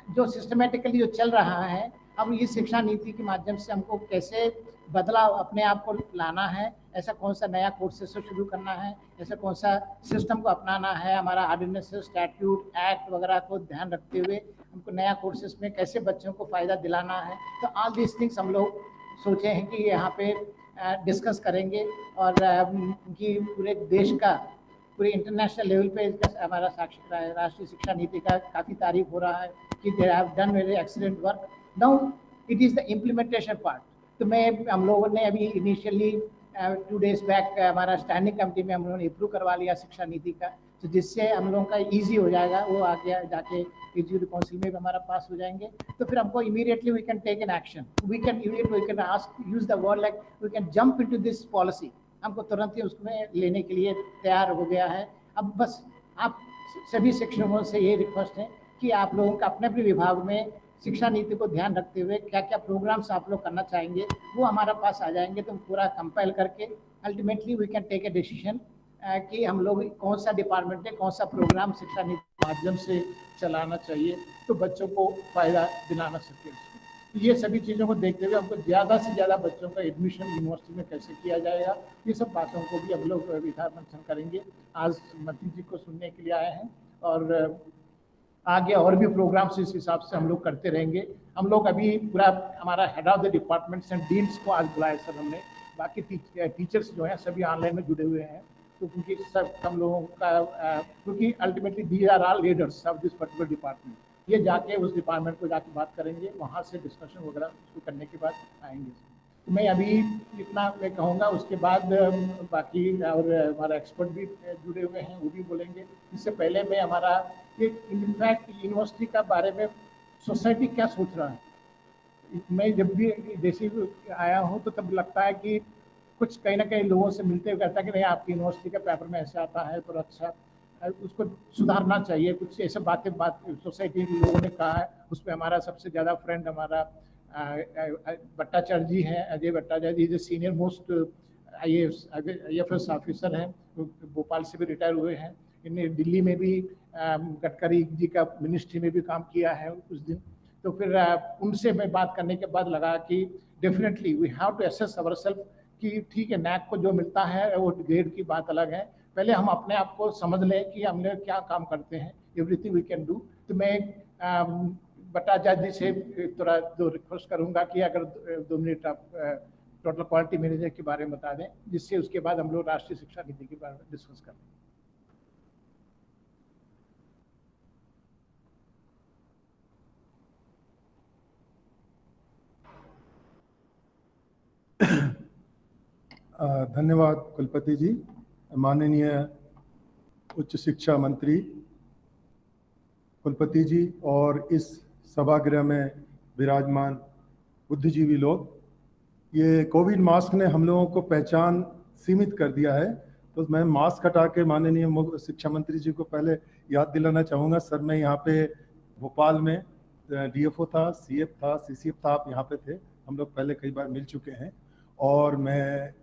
जो सिस्टमेटिकली जो चल रहा है, अब इस शिक्षा नीति के माध्यम से हमको कैसे बदलाव अपने आप को लाना है, ऐसा कौन सा नया कोर्सेस शुरू करना है, ऐसा कौन सा सिस्टम को अपनाना है, हमारा ऑर्डिनेंस, स्टैट्यूट, एक्ट वगैरह को ध्यान रखते हुए हमको नया कोर्सेस में कैसे बच्चों को फ़ायदा दिलाना है। तो ऑल दिस थिंग्स हम लोग सोचे हैं कि यहाँ पे डिस्कस करेंगे और कि पूरे देश का, पूरे इंटरनेशनल लेवल पे हमारा राष्ट्रीय शिक्षा नीति का काफ़ी तारीफ हो रहा है कि they have done very excellent work. Now it is the implementation part. तो हम लोगों ने अभी इनिशियली 2 days बैक हमारा स्टैंडिंग कमेटी में हम लोगों ने अप्रूव करवा लिया शिक्षा नीति का, तो जिससे हम लोगों का ईजी हो जाएगा, वो आगे जाके एग्जीक्यूटिव काउंसिल में भी हमारा पास हो जाएंगे। तो फिर हमको immediately we can take an action, we can ask use the word like we can jump into this policy. हमको तुरंत ही उसमें लेने के लिए तैयार हो गया है। अब बस आप सभी शिक्षकों से ये रिक्वेस्ट है कि आप लोगों का अपने अपने विभाग में शिक्षा नीति को ध्यान रखते हुए क्या क्या प्रोग्राम्स आप लोग करना चाहेंगे, वो हमारे पास आ जाएंगे, तो पूरा कंपाइल करके ultimately we can take a decision कि हम लोग कौन सा डिपार्टमेंट है, कौन सा प्रोग्राम शिक्षा नीति के माध्यम से चलाना चाहिए तो बच्चों को फायदा दिलाना सके। ये सभी चीज़ों को देखते हुए हमको ज़्यादा से ज़्यादा बच्चों का एडमिशन यूनिवर्सिटी में कैसे किया जाएगा, ये सब बातों को भी हम लोग विचार मंथन करेंगे। आज मंत्री जी को सुनने के लिए आए हैं और आगे और भी प्रोग्राम्स इस हिसाब से हम लोग करते रहेंगे। हम लोग अभी पूरा हमारा head of the departments and deans को आज बुलाया सर हमने, बाकी टीचर्स जो हैं सभी ऑनलाइन में जुड़े हुए हैं, तो क्योंकि सब हम लोगों का क्योंकि ultimately these are all leaders of this particular department, ये जाके उस डिपार्टमेंट को जाके बात करेंगे, वहाँ से डिस्कशन वगैरह उसको करने के बाद आएंगे। तो मैं अभी इतना मैं कहूँगा, उसके बाद बाकी और हमारा एक्सपर्ट भी जुड़े हुए हैं, वो भी बोलेंगे। इससे पहले मैं हमारा ये इनफैक्ट यूनिवर्सिटी का बारे में सोसाइटी क्या सोच रहा है, मैं जब भी जैसे आया हूँ तो तब लगता है कि कुछ कहीं ना कहीं लोगों से मिलते हुए कहता है कि नहीं आपकी यूनिवर्सिटी का पेपर में ऐसे आता है तो अच्छा उसको सुधारना चाहिए, कुछ ऐसे बात सोसाइटी के लोगों ने कहा है। उसमें हमारा सबसे ज़्यादा फ्रेंड हमारा भट्टाचार्य जी हैं, अजय भट्टाचार्य जी जो सीनियर मोस्ट IAS ऑफिसर हैं, भोपाल से भी रिटायर हुए हैं। इन्हें दिल्ली में भी गडकरी जी का मिनिस्ट्री में भी काम किया है उस दिन। तो फिर उनसे मैं बात करने के बाद लगा कि definitely we have to assess ourself कि ठीक है नैक को जो मिलता है वो ग्रेड की बात अलग है, पहले हम अपने आप को समझ लें कि हमने क्या काम करते हैं, एवरीथिंग वी कैन डू। तो मैं भट्टाचार्य जी से थोड़ा दो रिक्वेस्ट करूंगा कि अगर 2 मिनट आप टोटल क्वालिटी मैनेजर के बारे में बता दें, जिससे उसके बाद हम लोग राष्ट्रीय शिक्षा नीति के बारे में डिस्कस करें। धन्यवाद कुलपति जी, माननीय उच्च शिक्षा मंत्री कुलपति जी और इस सभागृह में विराजमान बुद्धिजीवी लोग। ये कोविड मास्क ने हम लोगों को पहचान सीमित कर दिया है, तो मैं मास्क हटा के माननीय शिक्षा मंत्री जी को पहले याद दिलाना चाहूँगा। सर मैं यहाँ पे भोपाल में DFO था, CF था, CCF था, आप यहाँ पे थे, हम लोग पहले कई बार मिल चुके हैं। और मैं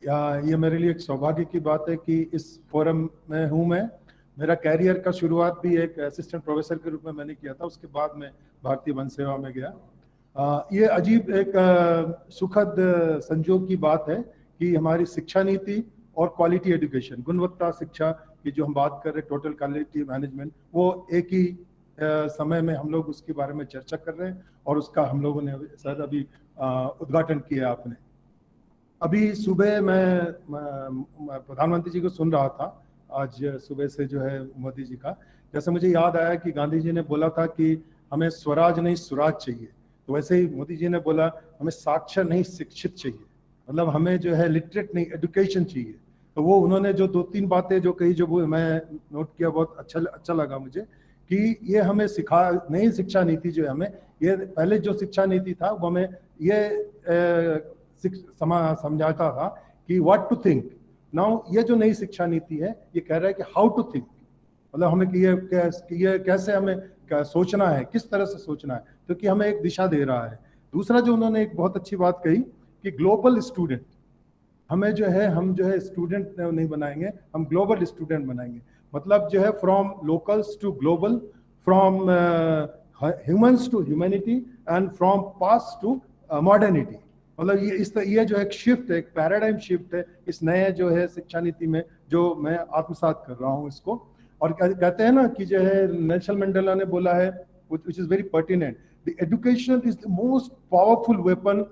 ये मेरे लिए एक सौभाग्य की बात है कि इस फोरम में हूँ मैं। मेरा कैरियर का शुरुआत भी एक असिस्टेंट प्रोफेसर के रूप में मैंने किया था, उसके बाद मैं भारतीय वन सेवा में गया। ये अजीब एक सुखद संजोग की बात है कि हमारी शिक्षा नीति और क्वालिटी एजुकेशन, गुणवत्ता शिक्षा की जो हम बात कर रहे हैं, टोटल क्वालिटी मैनेजमेंट, वो एक ही समय में हम लोग उसके बारे में चर्चा कर रहे हैं और उसका हम लोगों ने शायद अभी उद्घाटन किया आपने। अभी सुबह मैं प्रधानमंत्री जी को सुन रहा था, आज सुबह से जो है मोदी जी का, जैसे मुझे याद आया कि गांधी जी ने बोला था कि हमें स्वराज नहीं सुराज चाहिए, तो वैसे ही मोदी जी ने बोला हमें साक्षर नहीं शिक्षित चाहिए, मतलब हमें जो है लिटरेट नहीं एजुकेशन चाहिए। तो वो उन्होंने जो 2-3 बातें जो कही, जो वो मैं नोट किया, बहुत अच्छा लगा मुझे कि ये हमें नई शिक्षा नीति जो है हमें, ये पहले जो शिक्षा नीति था वो हमें ये समझाता था कि व्हाट टू थिंक। नाउ ये जो नई शिक्षा नीति है ये कह रहा है कि हाउ टू थिंक, मतलब हमें कि ये कैसे हमें सोचना है, किस तरह से सोचना है, तो कि हमें एक दिशा दे रहा है। दूसरा जो उन्होंने एक बहुत अच्छी बात कही कि ग्लोबल स्टूडेंट, हमें जो है हम जो है स्टूडेंट नहीं बनाएंगे, हम ग्लोबल स्टूडेंट बनाएंगे, मतलब जो है from locals to global, from humans to humanity and from past to modernity. मतलब ये जो एक शिफ्ट है, एक पैराडाइम शिफ्ट है इस नए जो है शिक्षा नीति में, जो मैं आत्मसात कर रहा हूँ इसको। और कहते हैं ना कि जो है नेल्सन मंडेला ने बोला है, which is very pertinent, the education is the most powerful weapon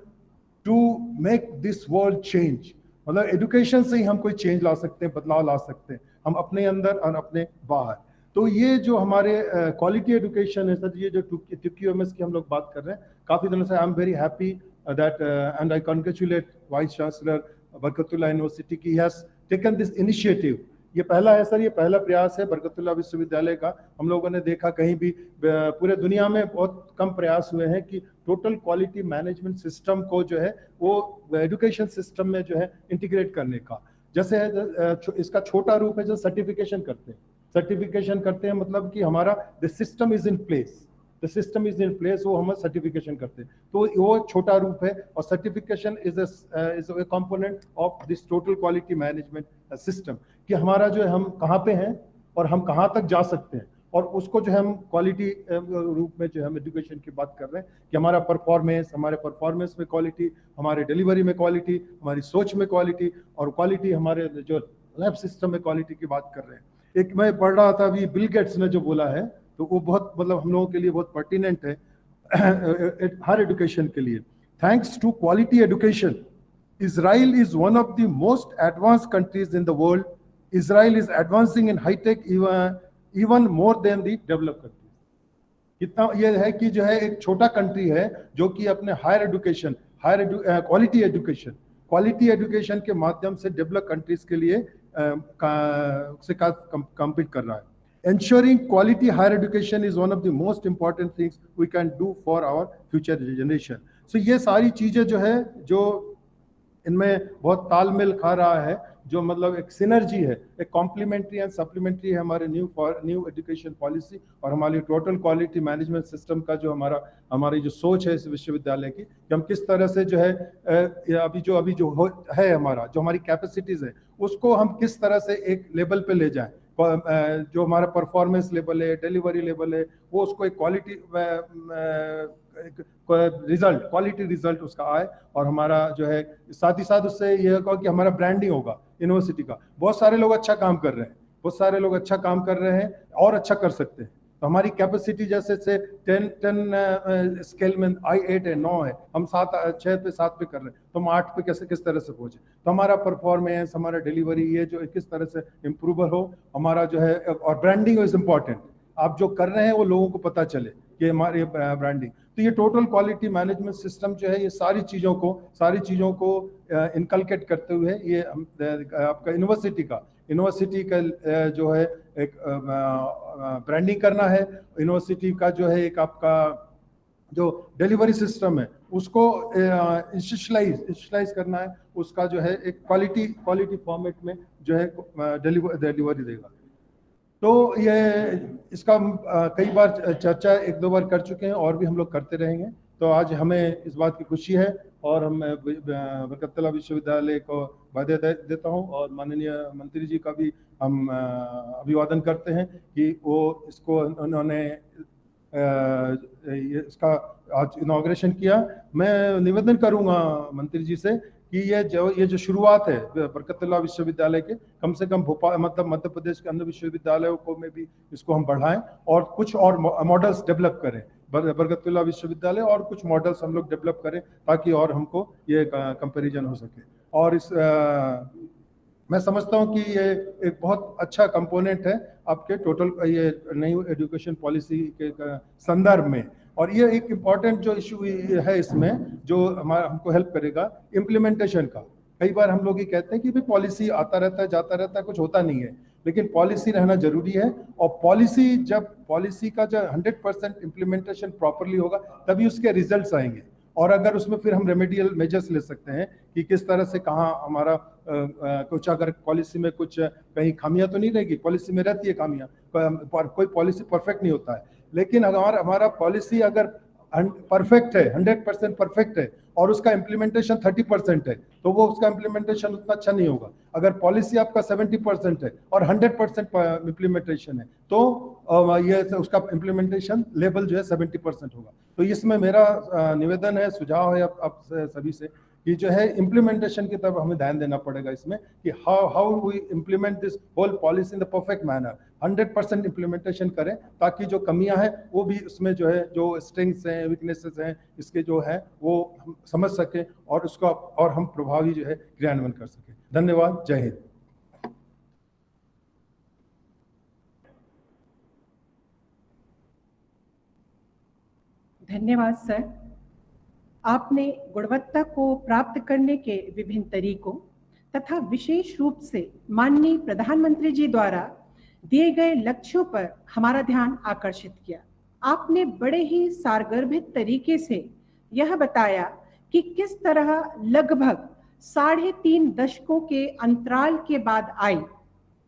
to make this world change। मतलब एजुकेशन से ही हम कोई चेंज ला सकते हैं, बदलाव ला सकते हैं, हम अपने अंदर और अपने बाहर। तो ये जो हमारे क्वालिटी एजुकेशन है सर, ये जो TQMS की हम लोग बात कर रहे हैं, काफ़ी दिनों से I am very happy that and I congratulate Vice Chancellor Barkatullah university की, he has taken this initiative। ये पहला है सर, ये पहला प्रयास है बरकतुल्लाह विश्वविद्यालय का। हम लोगों ने देखा कहीं भी पूरे दुनिया में बहुत कम प्रयास हुए हैं कि टोटल क्वालिटी मैनेजमेंट सिस्टम को जो है वो एजुकेशन सिस्टम में जो है इंटीग्रेट करने का। जैसे इसका छोटा रूप है जो सर्टिफिकेशन करते हैं, मतलब कि हमारा the system is in place, the system is in place, वो हम सर्टिफिकेशन करते हैं, तो वो छोटा रूप है। और certification is a component of this total quality management system, कि हमारा जो है हम कहाँ पे हैं और हम कहाँ तक जा सकते हैं, और उसको जो है हम क्वालिटी रूप में जो हम एजुकेशन की बात कर रहे हैं कि हमारा परफॉर्मेंस में क्वालिटी, हमारे डिलीवरी में क्वालिटी, हमारी सोच में क्वालिटी, और क्वालिटी हमारे जो लैब सिस्टम में क्वालिटी की बात कर रहे हैं। एक मैं पढ़ रहा था अभी, बिल गेट्स ने जो बोला है, तो वो बहुत मतलब हम लोगों के लिए बहुत पर्टिनेंट है हर एजुकेशन के लिए। Thanks to quality education, Israel is one of the most advanced countries in the world. Israel is advancing in high tech even more than the developed countries. कितना ये है कि जो है एक छोटा कंट्री है जो कि अपने हायर एजुकेशन, क्वालिटी एजुकेशन के माध्यम से डेवलप कंट्रीज के लिए कम्पीट कर रहा है। Ensuring quality higher education is one of the most important things we can do for our future generation. So ये सारी चीजें जो है जो इनमें बहुत तालमेल खा रहा है, जो मतलब एक सिनर्जी है, एक कॉम्प्लीमेंट्री एंड सप्लीमेंट्री है हमारे न्यू एजुकेशन पॉलिसी और हमारी टोटल क्वालिटी मैनेजमेंट सिस्टम का जो हमारी जो सोच है इस विश्वविद्यालय की, कि हम किस तरह से जो है अभी जो है हमारा जो हमारी कैपेसिटीज है उसको हम किस तरह से एक लेवल पे ले जाएं, जो हमारा परफॉर्मेंस लेवल है, डिलीवरी लेवल है, वो उसको एक क्वालिटी रिजल्ट उसका आए और हमारा जो है साथ ही साथ उससे यह होगा कि हमारा ब्रांडिंग होगा यूनिवर्सिटी का। बहुत सारे लोग अच्छा काम कर रहे हैं और अच्छा कर सकते हैं। तो हमारी कैपेसिटी जैसे से 10 स्केल में I8 है, 9 है, हम 6 पे 7 पे कर रहे हैं, तो हम 8 पे किस तरह से पहुंचे। तो हमारा परफॉर्मेंस, हमारा डिलीवरी ये जो किस तरह से इम्प्रूव हो, हमारा जो है, और ब्रांडिंग इज इम्पॉर्टेंट। आप जो कर रहे हैं वो लोगों को पता चले कि हमारी ब्रांडिंग। तो ये टोटल क्वालिटी मैनेजमेंट सिस्टम जो है ये सारी चीज़ों को इनकलकेट करते हुए ये आपका यूनिवर्सिटी का जो है एक ब्रांडिंग करना है, यूनिवर्सिटी का जो है एक आपका जो डिलीवरी सिस्टम है उसको इंस्टीट्यूशनलाइज करना है, उसका जो है एक क्वालिटी फॉर्मेट में जो है डिलीवरी देगा। तो ये इसका कई बार चर्चा 1-2 बार कर चुके हैं और भी हम लोग करते रहेंगे। तो आज हमें इस बात की खुशी है और हम बरकतुल्लाह विश्वविद्यालय को बधाई देता हूं और माननीय मंत्री जी का भी हम अभिवादन करते हैं कि वो इसको उन्होंने इसका आज इनॉग्रेशन किया। मैं निवेदन करूंगा मंत्री जी से कि ये जो शुरुआत है बरकतुल्लाह विश्वविद्यालय के, कम से कम भोपाल मतलब मध्य प्रदेश के अन्य विश्वविद्यालयों को में भी इसको हम बढ़ाएं और कुछ और मॉडल्स डेवलप करें बरकतुल्लाह विश्वविद्यालय, और कुछ मॉडल्स हम लोग डेवलप करें ताकि और हमको ये कंपैरिजन हो सके। और मैं समझता हूं कि ये एक बहुत अच्छा कंपोनेंट है आपके टोटल ये नई एजुकेशन पॉलिसी के संदर्भ में। और ये एक इम्पॉर्टेंट जो इशू है इसमें जो हमको हेल्प करेगा इम्प्लीमेंटेशन का। कई बार हम लोग ये कहते हैं कि भाई पॉलिसी आता रहता है जाता रहता है, कुछ होता नहीं है, लेकिन पॉलिसी रहना जरूरी है। और पॉलिसी का जब 100% इम्प्लीमेंटेशन प्रॉपरली होगा तभी उसके रिजल्ट्स आएंगे। और अगर उसमें फिर हम रेमेडियल मेजर्स ले सकते हैं कि किस तरह से कहाँ हमारा कुछ अगर पॉलिसी में कुछ कहीं खामियां तो नहीं रहेगी, पॉलिसी में रहती है खामियां, कोई पॉलिसी परफेक्ट नहीं होता है, लेकिन अगर हमारा पॉलिसी अगर परफेक्ट है, 100% परफेक्ट है और उसका इम्प्लीमेंटेशन 30% है तो वो उसका इम्प्लीमेंटेशन उतना अच्छा नहीं होगा। अगर पॉलिसी आपका 70% है और 100% इम्प्लीमेंटेशन है तो ये उसका इम्प्लीमेंटेशन लेवल जो है 70% होगा। तो इसमें मेरा निवेदन है, सुझाव है आप सभी से कि जो है इम्प्लीमेंटेशन की तरफ हमें ध्यान देना पड़ेगा इसमें कि how we implement this whole policy in the perfect manner. 100% implementation करें ताकि जो कमियां हैं वो भी उसमें जो है, जो स्ट्रेंथ्स हैं, वीकनेसेस हैं इसके जो है वो हम समझ सकें और उसको और हम प्रभावी जो है क्रियान्वयन कर सकें। धन्यवाद। जय हिंद। धन्यवाद सर। आपने गुणवत्ता को प्राप्त करने के विभिन्न तरीकों तथा विशेष रूप से माननीय प्रधानमंत्री जी द्वारा दिए गए लक्ष्यों पर हमारा ध्यान आकर्षित किया। आपने बड़े ही सारगर्भित तरीके से यह बताया कि किस तरह लगभग 3.5 दशकों के अंतराल के बाद आई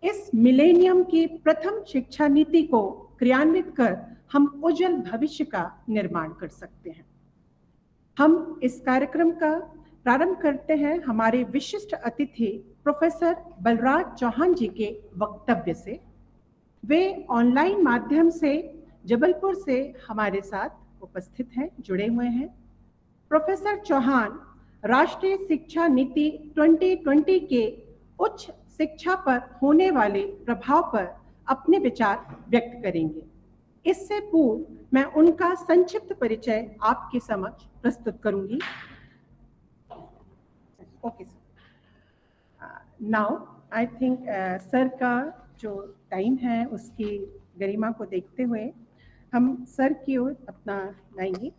इस मिलेनियम की प्रथम शिक्षा नीति को क्रियान्वित कर हम उज्जवल भविष्य का निर्माण कर सकते हैं। हम इस कार्यक्रम का प्रारंभ करते हैं हमारे विशिष्ट अतिथि प्रोफेसर बलराज चौहान जी के वक्तव्य से। वे ऑनलाइन माध्यम से जबलपुर से हमारे साथ उपस्थित हैं, जुड़े हुए हैं। प्रोफेसर चौहान राष्ट्रीय शिक्षा नीति 2020 के उच्च शिक्षा पर होने वाले प्रभाव पर अपने विचार व्यक्त करेंगे। इससे पूर्व मैं उनका संक्षिप्त परिचय आपके समक्ष प्रस्तुत करूंगी। Okay sir, now I think sir का जो टाइम है उसकी गरिमा को देखते हुए हम सर की ओर अपना लाएंगे।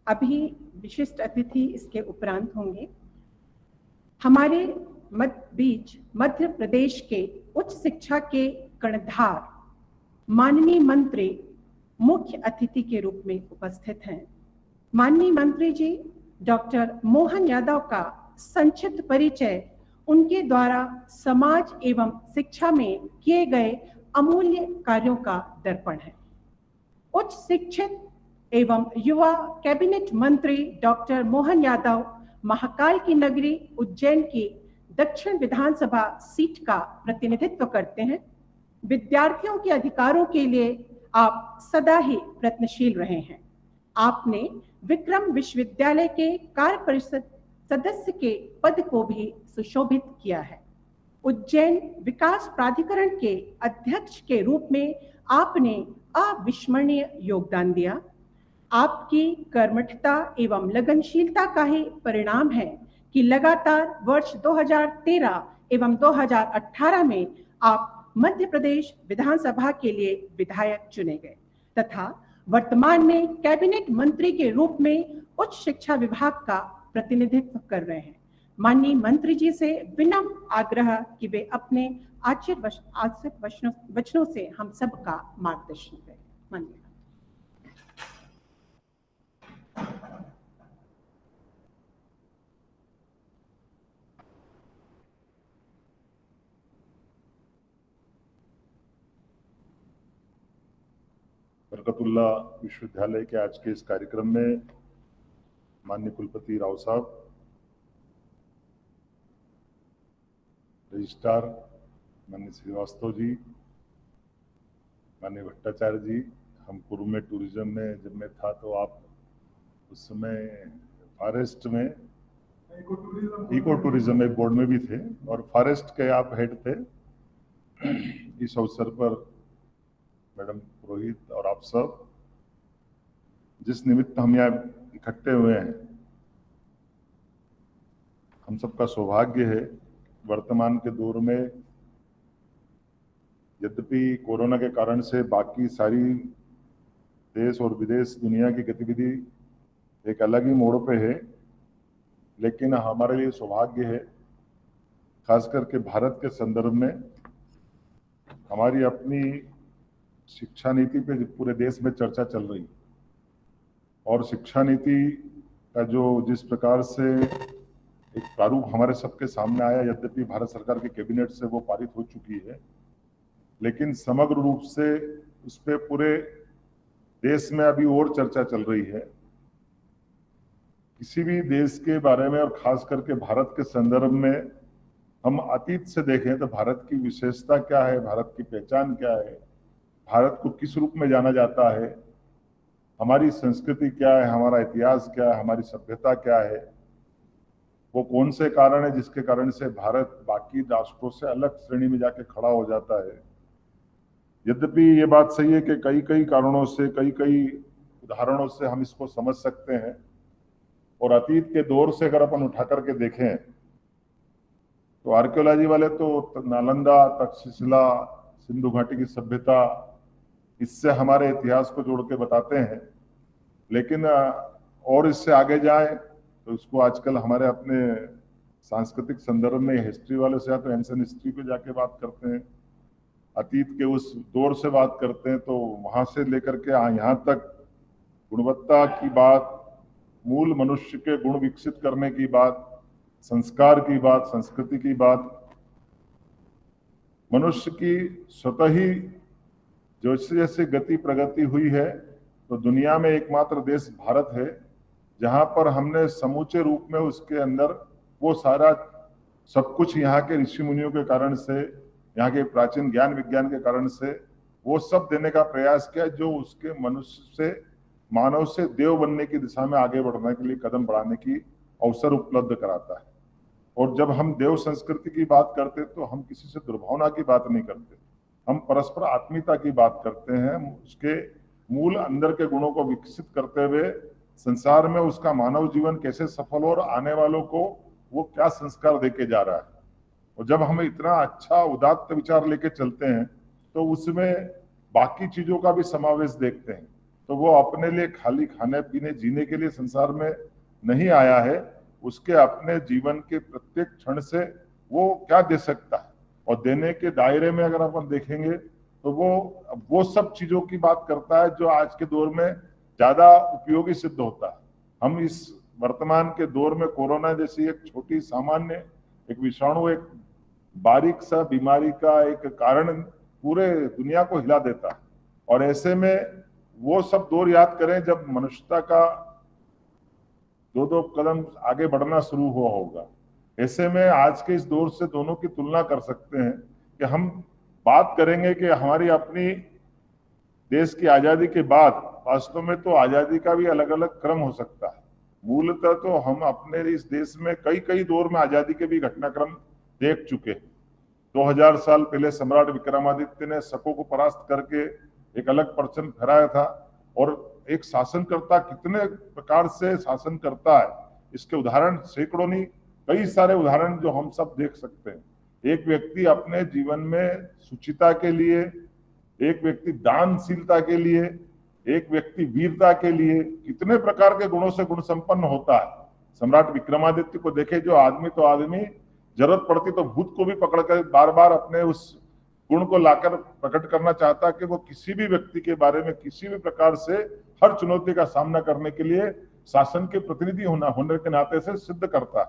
अभी विशिष्ट अतिथि इसके उपरांत होंगे। हमारे बीच मध्य प्रदेश के उच्च शिक्षा के कर्णधार माननीय मंत्री मुख्य अतिथि के रूप में उपस्थित हैं। माननीय मंत्री जी डॉक्टर मोहन यादव का संक्षिप्त परिचय उनके द्वारा समाज एवं शिक्षा में किए गए अमूल्य कार्यों का दर्पण है। उच्च शिक्षित एवं युवा कैबिनेट मंत्री डॉक्टर मोहन यादव महाकाल की नगरी उज्जैन की दक्षिण विधानसभा सीट का प्रतिनिधित्व करते हैं। विद्यार्थियों के अधिकारों के लिए आप सदा ही प्रयत्नशील रहे हैं। आपने विक्रम विश्वविद्यालय के कार्य परिषद सदस्य के पद को भी सुशोभित किया है। उज्जैन विकास प्राधिकरण के अध्यक्ष के रूप में आपने अविस्मरणीय योगदान दिया। आपकी कर्मठता एवं लगनशीलता का ही परिणाम है कि लगातार वर्ष 2013 एवं 2018 में आप मध्य प्रदेश विधानसभा के लिए विधायक चुने गए तथा वर्तमान में कैबिनेट मंत्री के रूप में उच्च शिक्षा विभाग का प्रतिनिधित्व कर रहे हैं। माननीय मंत्री जी से विनम्र आग्रह कि वे अपने आचरित वचनों से हम सबका मार्गदर्शन करें। माननीय बरकतुल्ला विश्वविद्यालय के आज के इस कार्यक्रम में माननीय कुलपति राव साहब, रजिस्ट्रार माननीय श्रीवास्तव जी, माननीय भट्टाचार्य जी, हम पूर्व में टूरिज्म में जब मैं था तो आप उस समय फॉरेस्ट में इको टूरिज्म एक बोर्ड में भी थे और फॉरेस्ट के आप हेड थे। इस अवसर पर मैडम पुरोहित और आप सब जिस निमित्त हम यहाँ इकट्ठे हुए हैं, हम सबका सौभाग्य है। वर्तमान के दौर में यद्यपि कोरोना के कारण से बाकी सारी देश और विदेश दुनिया की गतिविधि एक अलग ही मोड़ पे है, लेकिन हमारे लिए सौभाग्य है खास करके भारत के संदर्भ में हमारी अपनी शिक्षा नीति पे पूरे देश में चर्चा चल रही और शिक्षा नीति का जो जिस प्रकार से एक प्रारूप हमारे सबके सामने आया, यद्यपि भारत सरकार के कैबिनेट से वो पारित हो चुकी है, लेकिन समग्र रूप से उस पर पूरे देश में अभी और चर्चा चल रही है। किसी भी देश के बारे में और खास करके भारत के संदर्भ में हम अतीत से देखें तो भारत की विशेषता क्या है, भारत की पहचान क्या है, भारत को किस रूप में जाना जाता है, हमारी संस्कृति क्या है, हमारा इतिहास क्या है, हमारी सभ्यता क्या है, वो कौन से कारण है जिसके कारण से भारत बाकी राष्ट्रों से अलग श्रेणी में जाके खड़ा हो जाता है। यद्यपि ये बात सही है कि कई कई कारणों से, कई कई उदाहरणों से हम इसको समझ सकते हैं और अतीत के दौर से अगर अपन उठा करके देखें तो आर्कियोलॉजी वाले तो नालंदा, तक्षशिला, सिंधु घाटी की सभ्यता, इससे हमारे इतिहास को जोड़ के बताते हैं, लेकिन और इससे आगे जाए तो इसको आजकल हमारे अपने सांस्कृतिक संदर्भ में हिस्ट्री वाले से या तो एंशिएंट हिस्ट्री पे जाके बात करते हैं, अतीत के उस दौर से बात करते हैं, तो वहां से लेकर के यहाँ तक गुणवत्ता की बात, मूल मनुष्य के गुण विकसित करने की बात, संस्कार की बात, संस्कृति की बात, मनुष्य की स्वतः ही जैसे जैसे गति प्रगति हुई है तो दुनिया में एकमात्र देश भारत है जहां पर हमने समूचे रूप में उसके अंदर वो सारा सब कुछ यहाँ के ऋषि मुनियों के कारण से, यहाँ के प्राचीन ज्ञान विज्ञान के कारण से वो सब देने का प्रयास किया जो उसके मनुष्य से, मानव से देव बनने की दिशा में आगे बढ़ने के लिए कदम बढ़ाने की अवसर उपलब्ध कराता है। और जब हम देव संस्कृति की बात करते तो हम किसी से दुर्भावना की बात नहीं करते, हम परस्पर आत्मीयता की बात करते हैं, उसके मूल अंदर के गुणों को विकसित करते हुए संसार में उसका मानव जीवन कैसे सफल हो और आने वालों को वो क्या संस्कार देके जा रहा है। और जब हम इतना अच्छा उदात्त विचार लेके चलते हैं तो उसमें बाकी चीजों का भी समावेश देखते हैं। तो वो अपने लिए खाली खाने पीने जीने के लिए संसार में नहीं आया है, उसके अपने जीवन के प्रत्येक क्षण से वो क्या दे सकता है, और देने के दायरे में अगर अपन देखेंगे तो वो सब चीजों की बात करता है जो आज के दौर में ज्यादा उपयोगी सिद्ध होता है। हम इस वर्तमान के दौर में कोरोना जैसी एक छोटी सामान्य एक विषाणु, एक बारीक सा बीमारी का एक कारण पूरे दुनिया को हिला देता है, और ऐसे में वो सब दौर याद करें जब मनुष्यता का दो कदम आगे बढ़ना शुरू हुआ होगा। ऐसे में आज के इस दौर से दोनों की तुलना कर सकते हैं कि हम बात करेंगे कि हमारी अपनी देश की आजादी के बाद वास्तव में तो आजादी का भी अलग अलग क्रम हो सकता है। मूलतः तो हम अपने इस देश में कई दौर में आजादी के भी घटनाक्रम देख चुके हैं। 2000 साल पहले सम्राट विक्रमादित्य ने शकों को परास्त करके एक अलग परचम फहराया था, और एक शासनकर्ता कितने प्रकार से शासन करता है इसके उदाहरण सैकड़ों नहीं, कई सारे उदाहरण जो हम सब देख सकते हैं। एक व्यक्ति अपने जीवन में शुचिता के लिए, एक व्यक्ति दानशीलता के लिए, एक व्यक्ति वीरता के लिए कितने प्रकार के गुणों से गुण संपन्न होता है। सम्राट विक्रमादित्य को देखे, जो आदमी तो आदमी जरूरत पड़ती तो भूत को भी पकड़कर बार बार अपने उस गुण को लाकर प्रकट करना चाहता कि वो किसी भी व्यक्ति के बारे में किसी भी प्रकार से हर चुनौती का सामना करने के लिए शासन के प्रतिनिधि होने के नाते से सिद्ध करता है।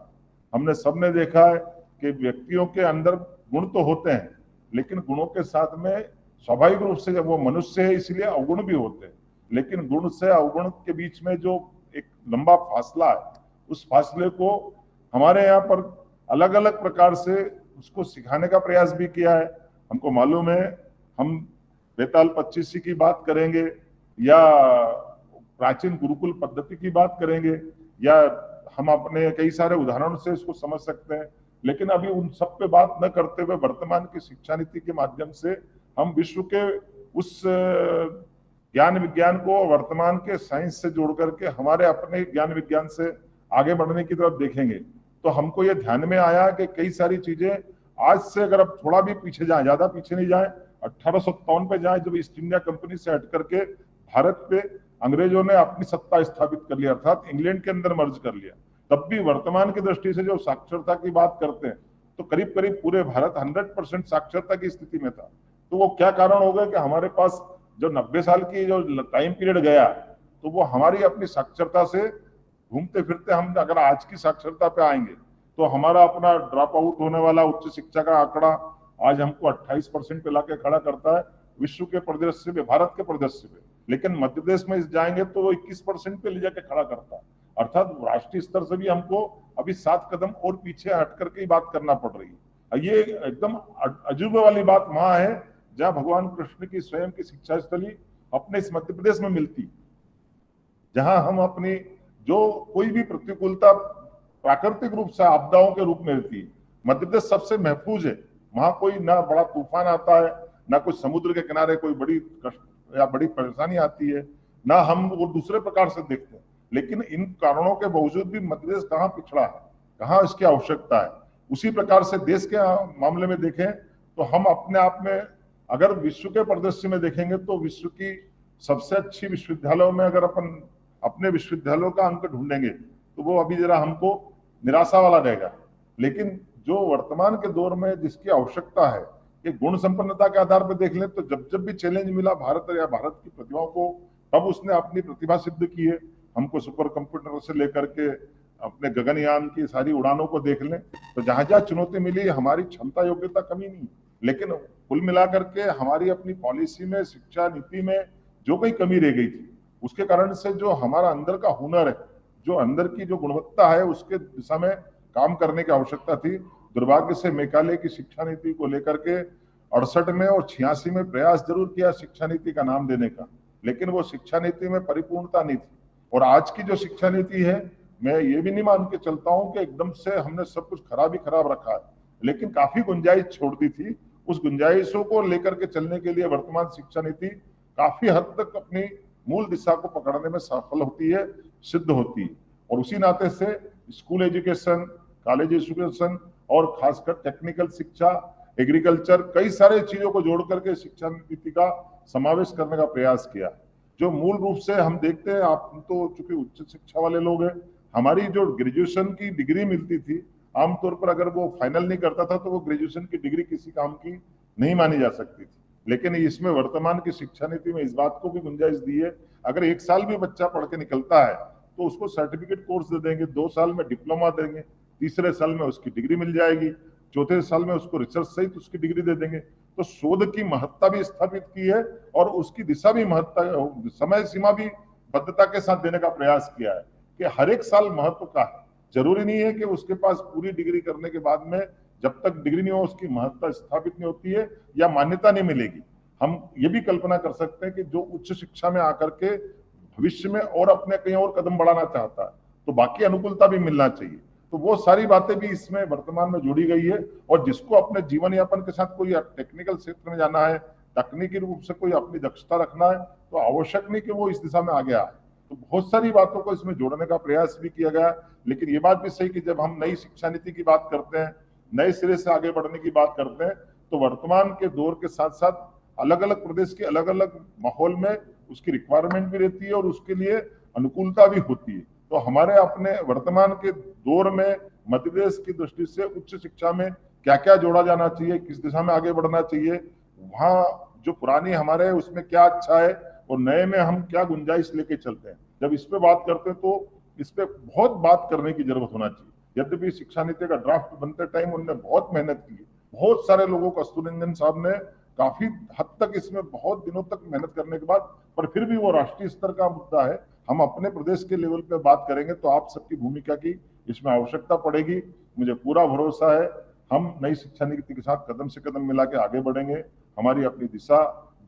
हमने सबने देखा है कि व्यक्तियों के अंदर गुण तो होते हैं, लेकिन गुणों के साथ में स्वाभाविक रूप से जब वो मनुष्य है इसलिए अवगुण भी होते हैं, लेकिन गुण से अवगुण के बीच में जो एक लंबा फासला है, उस फासले को हमारे यहाँ पर अलग अलग प्रकार से उसको सिखाने का प्रयास भी किया है। हमको मालूम है, हम बेताल 25 की बात करेंगे या प्राचीन गुरुकुल पद्धति की बात करेंगे, या हम अपने कई सारे उदाहरणों से इसको समझ सकते हैं, लेकिन अभी उन सब पे बात न करते हुए वर्तमान की शिक्षा नीति के माध्यम से हम विश्व के उस ज्ञान विज्ञान को वर्तमान के साइंस से जोड़ करके हमारे अपने ज्ञान विज्ञान से आगे बढ़ने की तरफ देखेंगे, तो हमको ये ध्यान में आया कि कई सारी चीजें आज से अगर अब थोड़ा भी पीछे जाए, ज्यादा पीछे नहीं जाए, 1857 पे जाए, जब ईस्ट इंडिया कंपनी से हट करके भारत पे अंग्रेजों ने अपनी सत्ता स्थापित कर लिया, अर्थात इंग्लैंड के अंदर मर्ज कर लिया, तब भी वर्तमान की दृष्टि से जो साक्षरता की बात करते हैं तो करीब करीब पूरे भारत 100% साक्षरता की स्थिति में था। तो वो क्या कारण हो गया कि हमारे पास जो 90 साल की जो टाइम पीरियड गया, तो वो हमारी अपनी साक्षरता से घूमते फिरते हम अगर आज की साक्षरता पे आएंगे तो हमारा अपना ड्रॉप आउट होने वाला उच्च शिक्षा का आंकड़ा आज हमको 28% पे लाके खड़ा करता है विश्व के परिदृश्य में, भारत के परिदृश्य में, लेकिन मध्य प्रदेश में जाएंगे तो वो 21% पे ले जाके खड़ा करता है। अर्थात राष्ट्रीय स्तर से भी हमको अभी 7 कदम और पीछे हट करके ही बात करना पड़ रही है। ये एकदम अजूबे वाली बात वहां है जहां भगवान कृष्ण की स्वयं की शिक्षा स्थली अपने इस मध्य प्रदेश में मिलती, जहां हम अपनी जो कोई भी प्रतिकूलता प्राकृतिक रूप से आपदाओं के रूप में रहती है, मध्य प्रदेश सबसे महफूज है। वहां कोई ना बड़ा तूफान आता है, ना कोई समुद्र के किनारे कोई बड़ी कष्ट या बड़ी परेशानी आती है, ना हम वो दूसरे प्रकार से देखते हैं। लेकिन इन कारणों के बावजूद भी मध्य प्रदेश कहाँ पिछड़ा है, कहाँ इसकी आवश्यकता है। उसी प्रकार से देश के मामले में देखें तो हम अपने आप में अगर विश्व के परिदृश्य में देखेंगे तो विश्व की सबसे अच्छी विश्वविद्यालयों में अगर अपन अपने विश्वविद्यालयों का अंक ढूंढेंगे तो वो अभी जरा हमको निराशा वाला रहेगा। लेकिन जो वर्तमान के दौर में जिसकी आवश्यकता है कि गुण संपन्नता के आधार पर देख लें तो जब जब भी चैलेंज मिला भारत या भारत की प्रतिभाओं को, तब उसने अपनी प्रतिभा सिद्ध की है। हमको सुपर कंप्यूटर से लेकर के अपने गगनयान की सारी उड़ानों को देख लें तो जहां जहां चुनौती मिली हमारी क्षमता योग्यता कमी नहीं, लेकिन कुल मिलाकर के हमारी अपनी पॉलिसी में, शिक्षा नीति में जो कोई कमी रह गई थी, उसके कारण से जो हमारा अंदर का हुनर है, जो अंदर की जो गुणवत्ता है, उसके दिशा में काम करने की आवश्यकता थी। दुर्भाग्य से मेघालय की शिक्षा नीति को लेकर के 68 में और 86 में प्रयास जरूर किया शिक्षा नीति का नाम देने का, लेकिन वो शिक्षा नीति में परिपूर्णता नहीं थी। और आज की जो शिक्षा नीति है, मैं ये भी नहीं मान के चलता हूं कि एकदम से हमने सब कुछ खराब ही खराब रखा है, लेकिन काफी गुंजाइश छोड़ दी थी उस गुंजाइशों को लेकर के चलने के लिए वर्तमान शिक्षा नीति काफी हद तक अपनी मूल दिशा को पकड़ने में सफल होती है, सिद्ध होती है। और उसी नाते से स्कूल एजुकेशन, कॉलेज एजुकेशन और खासकर टेक्निकल शिक्षा, एग्रीकल्चर, कई सारे चीजों को जोड़ करके शिक्षा नीति का समावेश करने का प्रयास किया, जो मूल रूप से हम देखते हैं। आप तो चूंकि उच्च शिक्षा वाले लोग हैं, हमारी जो ग्रेजुएशन की डिग्री मिलती थी, आमतौर पर अगर वो फाइनल नहीं करता था तो वो ग्रेजुएशन की डिग्री किसी काम की नहीं मानी जा सकती थी। लेकिन इसमें वर्तमान की शिक्षा नीति में इस बात को भी गुंजाइश दी है, अगर 1 साल भी बच्चा पढ़ के निकलता है तो उसको सर्टिफिकेट कोर्स दे देंगे, 2 साल में डिप्लोमा देंगे, तीसरे साल में उसकी डिग्री मिल जाएगी, चौथे साल में उसको रिसर्च सहित उसकी डिग्री दे देंगे। तो शोध की महत्ता भी स्थापित की है और उसकी दिशा भी महत्ता, समय सीमा भी बद्धता के साथ देने का प्रयास किया है कि हर एक साल महत्व का है। जरूरी नहीं है कि उसके पास पूरी डिग्री करने के बाद में जब तक डिग्री नहीं हो उसकी महत्ता स्थापित नहीं होती है या मान्यता नहीं मिलेगी। हम ये भी कल्पना कर सकते हैं कि जो उच्च शिक्षा में आकर के भविष्य में और अपने कहीं और कदम बढ़ाना चाहता है तो बाकी अनुकूलता भी मिलना चाहिए। तो वो सारी बातें भी इसमें वर्तमान में जोड़ी गई है। और जिसको अपने जीवन यापन के साथ कोई टेक्निकल क्षेत्र में जाना है, तकनीकी रूप से कोई अपनी दक्षता रखना है, तो आवश्यक नहीं कि वो इस दिशा में आगे आए। तो बहुत सारी बातों को इसमें जोड़ने का प्रयास भी किया गया। लेकिन ये बात भी सही कि जब हम नई शिक्षा नीति की बात करते हैं, नए सिरे से आगे बढ़ने की बात करते हैं, तो वर्तमान के दौर के साथ साथ अलग अलग प्रदेश के अलग अलग माहौल में उसकी रिक्वायरमेंट भी रहती है और उसके लिए अनुकूलता भी होती है। तो हमारे अपने वर्तमान के दौर में मध्य प्रदेश की दृष्टि से उच्च शिक्षा में क्या क्या जोड़ा जाना चाहिए, किस दिशा में आगे बढ़ना चाहिए, वहाँ जो पुरानी हमारे है उसमें क्या अच्छा है और नए में हम क्या गुंजाइश लेके चलते हैं। जब इस पे बात करते हैं तो इस पे बहुत बात करने की जरूरत होना चाहिए। यद्यपि शिक्षा नीति का ड्राफ्ट बनते टाइम उन्होंने बहुत मेहनत की, बहुत सारे लोगों को, कस्तूररंजन साहब ने काफी हद तक इसमें बहुत दिनों तक मेहनत करने के बाद, पर फिर भी वो राष्ट्रीय स्तर का मुद्दा है। हम अपने प्रदेश के लेवल पे बात करेंगे तो आप सबकी भूमिका की इसमें आवश्यकता पड़ेगी। मुझे पूरा भरोसा है हम नई शिक्षा नीति के साथ कदम से कदम मिला के आगे बढ़ेंगे। हमारी अपनी दिशा,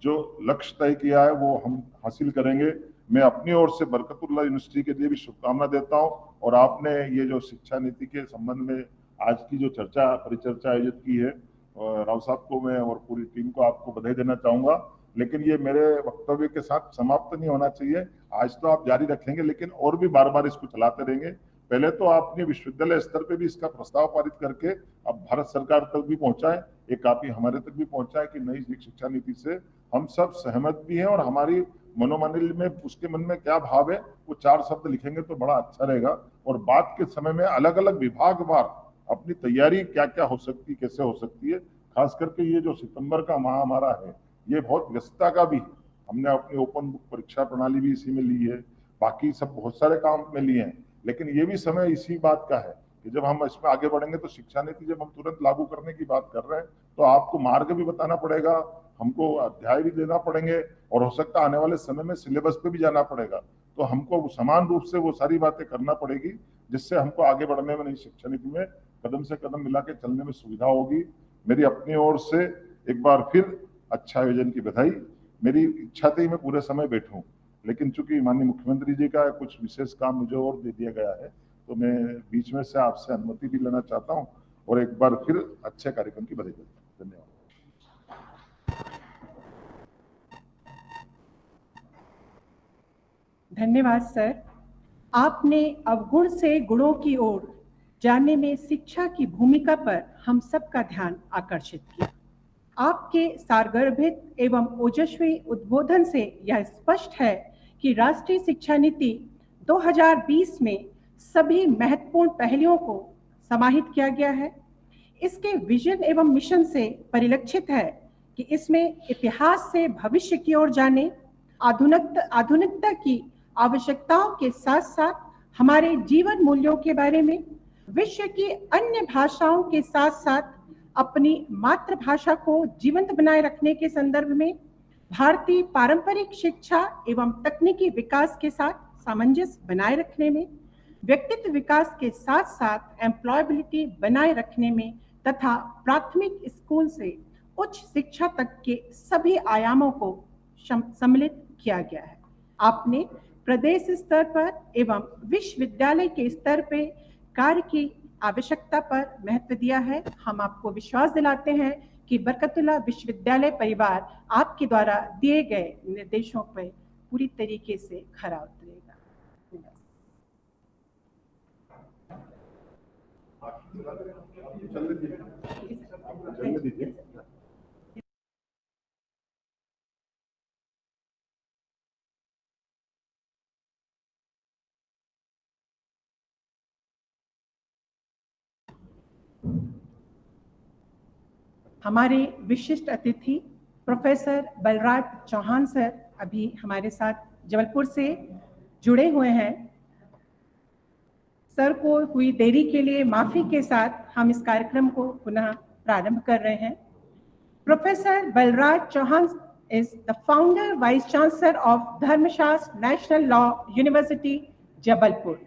जो लक्ष्य तय किया है वो हम हासिल करेंगे। मैं अपनी ओर से बरकतुल्लाह यूनिवर्सिटी के लिए भी शुभकामना देता हूं और आपने ये जो शिक्षा नीति के संबंध में आज की जो परिचर्चा आयोजित की है, राव साहब को मैं और पूरी टीम को आपको बधाई देना चाहूंगा। लेकिन ये मेरे वक्तव्य के साथ समाप्त नहीं होना चाहिए। आज तो आप जारी रखेंगे लेकिन और भी बार बार इसको चलाते रहेंगे। पहले तो आपने विश्वविद्यालय स्तर पे भी इसका प्रस्ताव पारित करके अब भारत सरकार तक भी पहुंचाए, एक काफी हमारे तक भी पहुंचाए कि नई शिक्षा नीति से हम सब सहमत भी हैं और हमारी मनोमंडल में उसके मन में क्या भाव है वो 4 शब्द लिखेंगे तो बड़ा अच्छा रहेगा। और बात के समय में अलग अलग विभागवार अपनी तैयारी क्या क्या हो सकती है, कैसे हो सकती है, खास करके ये जो सितंबर का माह हमारा है ये बहुत व्यस्तता का भी है। हमने अपनी ओपन बुक परीक्षा प्रणाली भी इसी में ली है, बाकी सब बहुत सारे काम में लिए हैं। लेकिन ये भी समय इसी बात का है कि जब हम इसमें आगे बढ़ेंगे तो शिक्षा नीति जब हम तुरंत लागू करने की बात कर रहे हैं तो आपको मार्ग भी बताना पड़ेगा, हमको अध्याय भी देना पड़ेंगे और हो सकता है आने वाले समय में सिलेबस पे भी जाना पड़ेगा। तो हमको समान रूप से वो सारी बातें करना पड़ेगी जिससे हमको आगे बढ़ने में नई शिक्षा नीति में कदम से कदम मिला के चलने में सुविधा होगी। मेरी अपनी ओर से एक बार फिर अच्छा आयोजन की बधाई। मेरी इच्छा थी मैं पूरे समय बैठूं, लेकिन चूंकि माननीय मुख्यमंत्री जी का कुछ विशेष काम मुझे और दे दिया गया है तो मैं बीच में से आपसे अनुमति भी लेना चाहता हूं और एक बार फिर अच्छे कार्यक्रम की बधाई देता हूं। धन्यवाद। धन्यवाद सर। आपने अवगुण से गुणों की ओर जाने में शिक्षा की भूमिका पर हम सबका ध्यान आकर्षित किया। आपके सारगर्भित एवं ओजस्वी उद्बोधन से यह स्पष्ट है कि राष्ट्रीय शिक्षा नीति 2020 में सभी महत्वपूर्ण पहलुओं को समाहित किया गया है। इसके विजन एवं मिशन से परिलक्षित है कि इसमें इतिहास से भविष्य की ओर जाने, आधुनिकता की आवश्यकताओं के साथ साथ हमारे जीवन मूल्यों के बारे में, विश्व की अन्य भाषाओं के साथ साथ अपनी मातृभाषा को जीवंत बनाए रखने के संदर्भ में, भारतीय पारंपरिक शिक्षा एवं तकनीकी विकास के साथ सामंजस्य बनाए रखने में, व्यक्तित्व विकास के साथ साथ एम्प्लॉयबिलिटी बनाए रखने में तथा प्राथमिक स्कूल से उच्च शिक्षा तक के सभी आयामों को सम्मिलित किया गया है। आपने प्रदेश स्तर पर एवं विश्वविद्यालय के स्तर पर कार्य की आवश्यकता पर महत्व दिया है। हम आपको विश्वास दिलाते हैं कि बरकतुल्लाह विश्वविद्यालय परिवार आपके द्वारा दिए गए निर्देशों पर पूरी तरीके से खरा उतरेगा। हमारे विशिष्ट अतिथि प्रोफेसर बलराज चौहान सर अभी हमारे साथ जबलपुर से जुड़े हुए हैं। सर को हुई देरी के लिए माफी के साथ हम इस कार्यक्रम को पुनः प्रारंभ कर रहे हैं। Professor Balraj Chauhan is the founder vice chancellor of Dharmashastra National Law University, Jabalpur.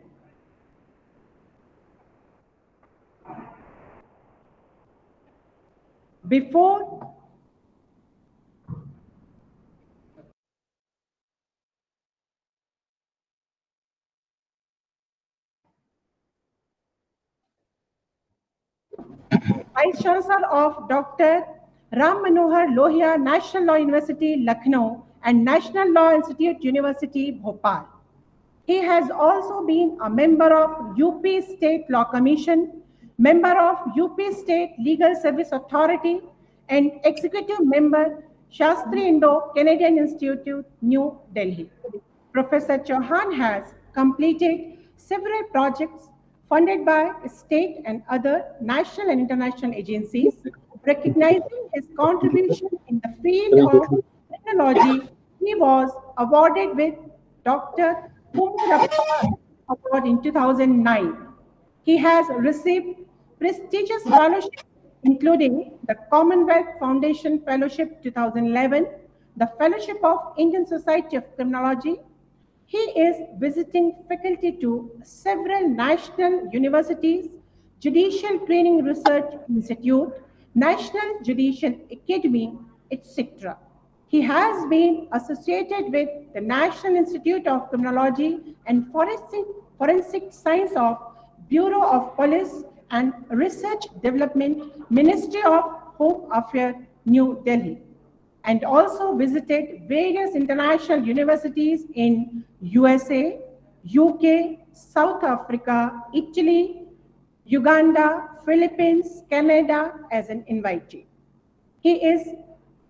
Before Vice Chancellor of Dr. Ram Manohar Lohia National Law University, Lucknow and National Law Institute University, Bhopal. He has also been a member of UP State Law Commission, member of UP State Legal Service Authority, and executive member, Shastri Indo-Canadian Institute, New Delhi. Professor Chauhan has completed several projects funded by state and other national and international agencies. Recognizing his contribution in the field of criminology, he was awarded with Dr. Kumar Award in 2009. He has received prestigious fellowships including the Commonwealth Foundation Fellowship 2011, the Fellowship of Indian Society of Criminology. He is visiting faculty to several national universities, Judicial Training Research Institute, National Judicial Academy, etc. He has been associated with the National Institute of Criminology and Forensic Science of Bureau of Police and Research Development, Ministry of Home Affairs, New Delhi, and also visited various international universities in USA, UK, South Africa, Italy, Uganda, Philippines, Canada as an invitee. He is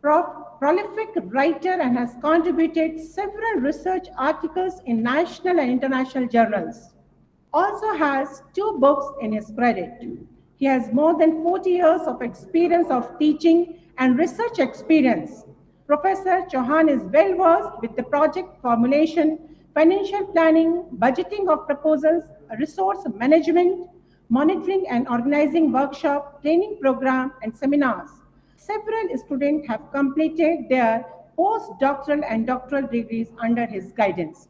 prolific writer and has contributed several research articles in national and international journals. Also has 2 books in his credit. He has more than 40 years of experience of teaching and research experience. Professor Chauhan is well versed with the project formulation, financial planning, budgeting of proposals, resource management, monitoring and organizing workshop, training program and seminars. Several students have completed their postdoctoral and doctoral degrees under his guidance.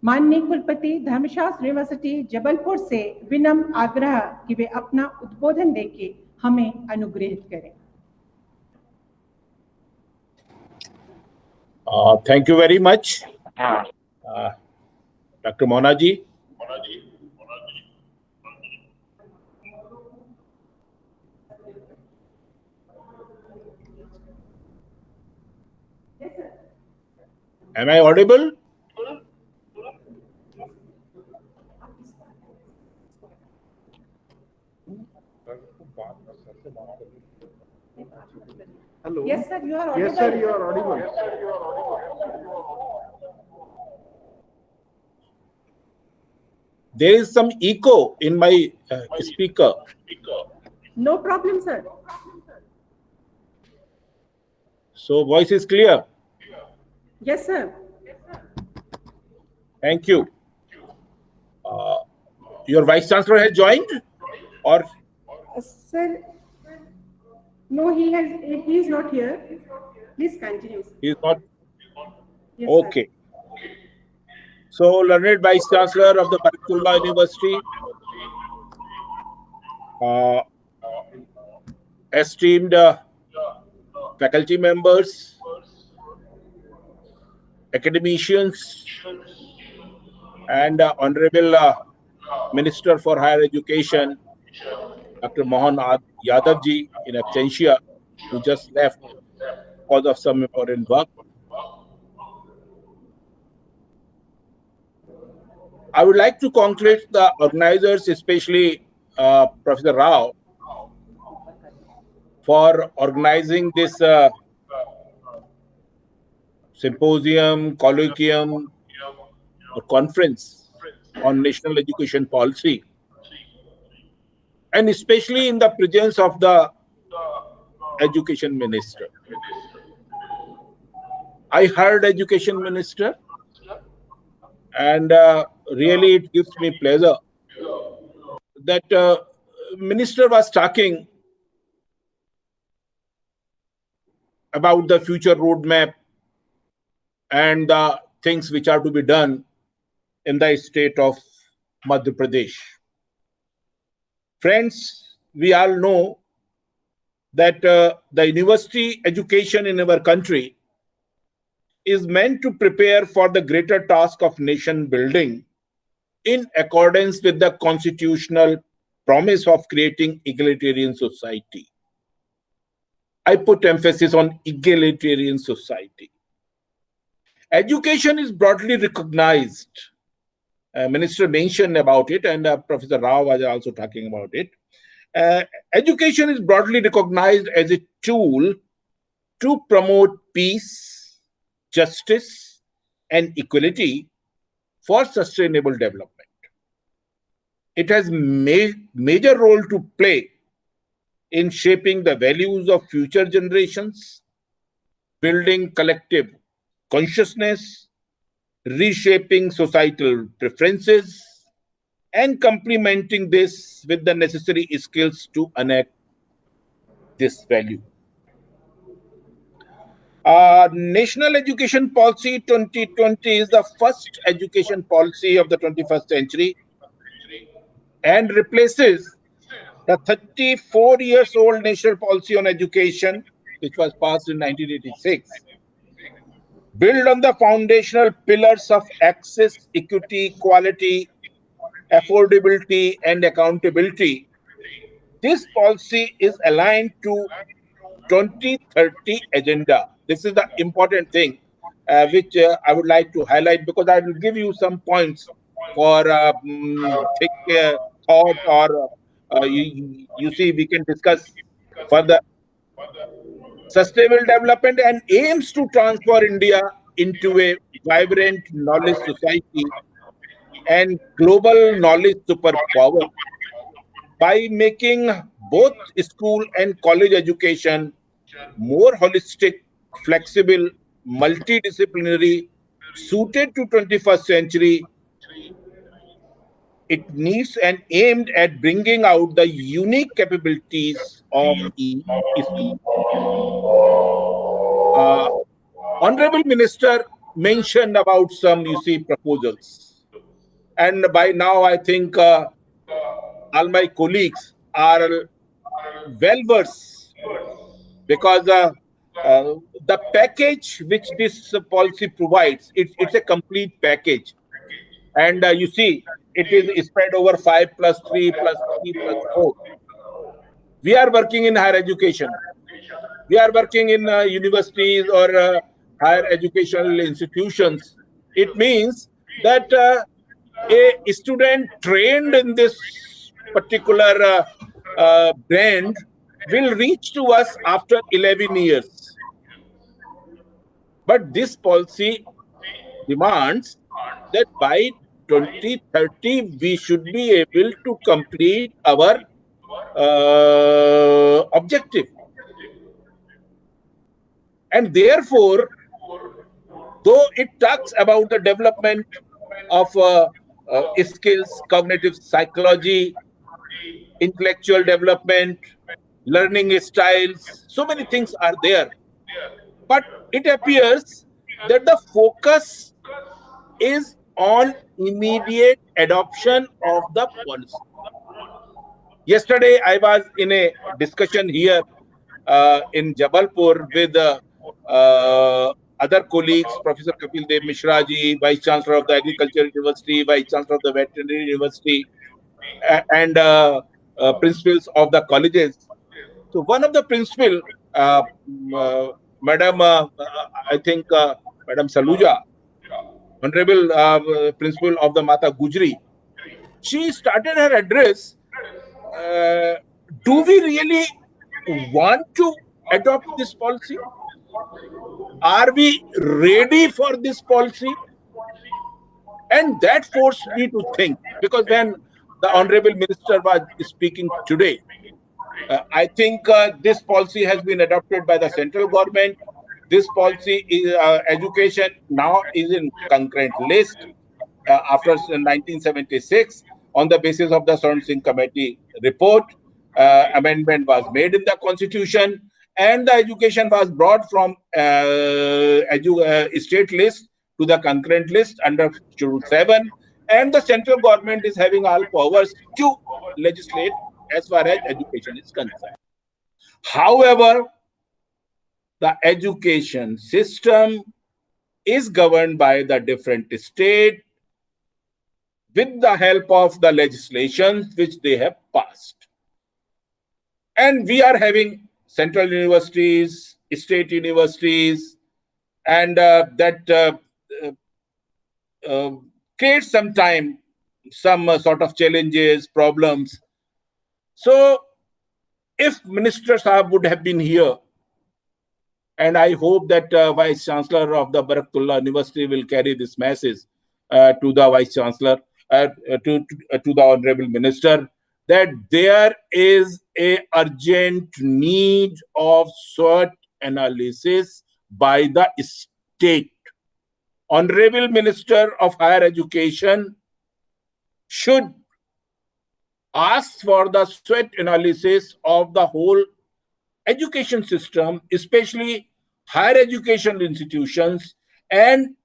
माननीय कुलपति धर्मशास्त्र university Jabalpur से विनम्र आग्रह कि वे अपना उद्बोधन देके हमें अनुग्रहित करें। Thank you very much, Dr. Mona ji. Am I audible? Hello. Yes, sir, you are audible. Yes, sir, you are audible. There is some echo in my speaker. No problem, sir. So voice is clear. Yes, sir. Thank you. Your Vice Chancellor has joined, or Sir, no, he is not here. Please continue. he is not? Yes, Okay. So, learned Vice Chancellor of the Barakallah University, esteemed faculty members, academicians, and Honorable Minister for Higher Education, Dr. Mohan Yadav ji in absentia, who just left because of some important work. I would like to congratulate the organizers, especially Professor Rao, for organizing this symposium, colloquium, or conference on national education policy, and especially in the presence of the Education Minister. I heard Education Minister, and really it gives me pleasure that Minister was talking about the future roadmap and the things which are to be done in the state of Madhya Pradesh. Friends, we all know that the university education in our country is meant to prepare for the greater task of nation building in accordance with the constitutional promise of creating egalitarian society. I put emphasis on egalitarian society. Education is broadly recognized. Minister mentioned about it, and Professor Rao was also talking about it. Education is broadly recognized as a tool to promote peace, justice, and equality for sustainable development. It has major role to play in shaping the values of future generations, building collective consciousness, reshaping societal preferences, and complementing this with the necessary skills to enact this value. National Education Policy 2020 is the first education policy of the 21st century and replaces the 34-year-old National Policy on Education, which was passed in 1986. Built on the foundational pillars of access, equity, quality, affordability, and accountability, this policy is aligned to 2030 agenda. This is the important thing which I would like to highlight, because I will give you some points for thought, or you see, we can discuss further. Sustainable development and aims to transform India into a vibrant knowledge society and global knowledge superpower by making both school and college education more holistic, flexible, multidisciplinary, suited to 21st century. It needs and aimed at bringing out the unique capabilities of each student. Honorable Minister mentioned about some, proposals. And by now, I think all my colleagues are well versed, because the package which this policy provides, it's a complete package. And you see, it is spread over 5 plus 3 plus 3 plus 4. We are working in higher education. We are working in universities or higher educational institutions. It means that a student trained in this particular brand will reach to us after 11 years. But this policy demands that by 2030, we should be able to complete our objective. And therefore, though it talks about the development of skills, cognitive psychology, intellectual development, learning styles, so many things are there. But it appears that the focus is on immediate adoption of the policy. Yesterday, I was in a discussion here in Jabalpur with other colleagues, Professor Kapil Dev Mishra ji, Vice Chancellor of the Agriculture University, Vice Chancellor of the Veterinary University, and principals of the colleges. So one of the principals Madam, I think Madam Saluja, Honorable Principal of the Mata Gujri, she started her address. Do we really want to adopt this policy? Are we ready for this policy? And that forced me to think, because when the Honorable Minister was speaking today, I think this policy has been adopted by the central government. This policy is education now is in concurrent list after 1976 on the basis of the Saran Singh Committee report. Amendment was made in the constitution, and the education was brought from state list to the concurrent list under Schedule 7, and the central government is having all powers to legislate as far as education is concerned. However, the education system is governed by the different state with the help of the legislations which they have passed. And we are having central universities, state universities, and that creates some sort of challenges, problems. So if Minister Sahab would have been here, and I hope that Vice Chancellor of the Barakatullah University will carry this message to the Vice Chancellor, to the Honorable Minister, that there is a urgent need of SWOT analysis by the state. Honorable Minister of Higher Education should ask for the SWOT analysis of the whole education system, especially higher education institutions, and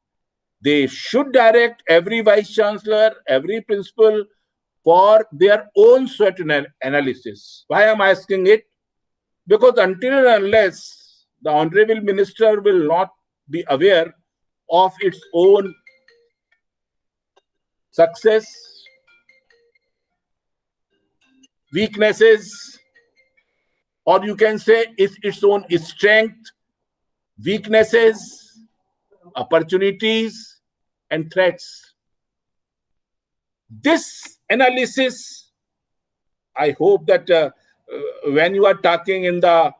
they should direct every vice chancellor, every principal for their own SWOT analysis. Why am I asking it? Because until and unless the Honorable Minister will not be aware of its own success, weaknesses, or you can say its own strength, weaknesses, opportunities, and threats. This analysis, I hope that when you are talking in the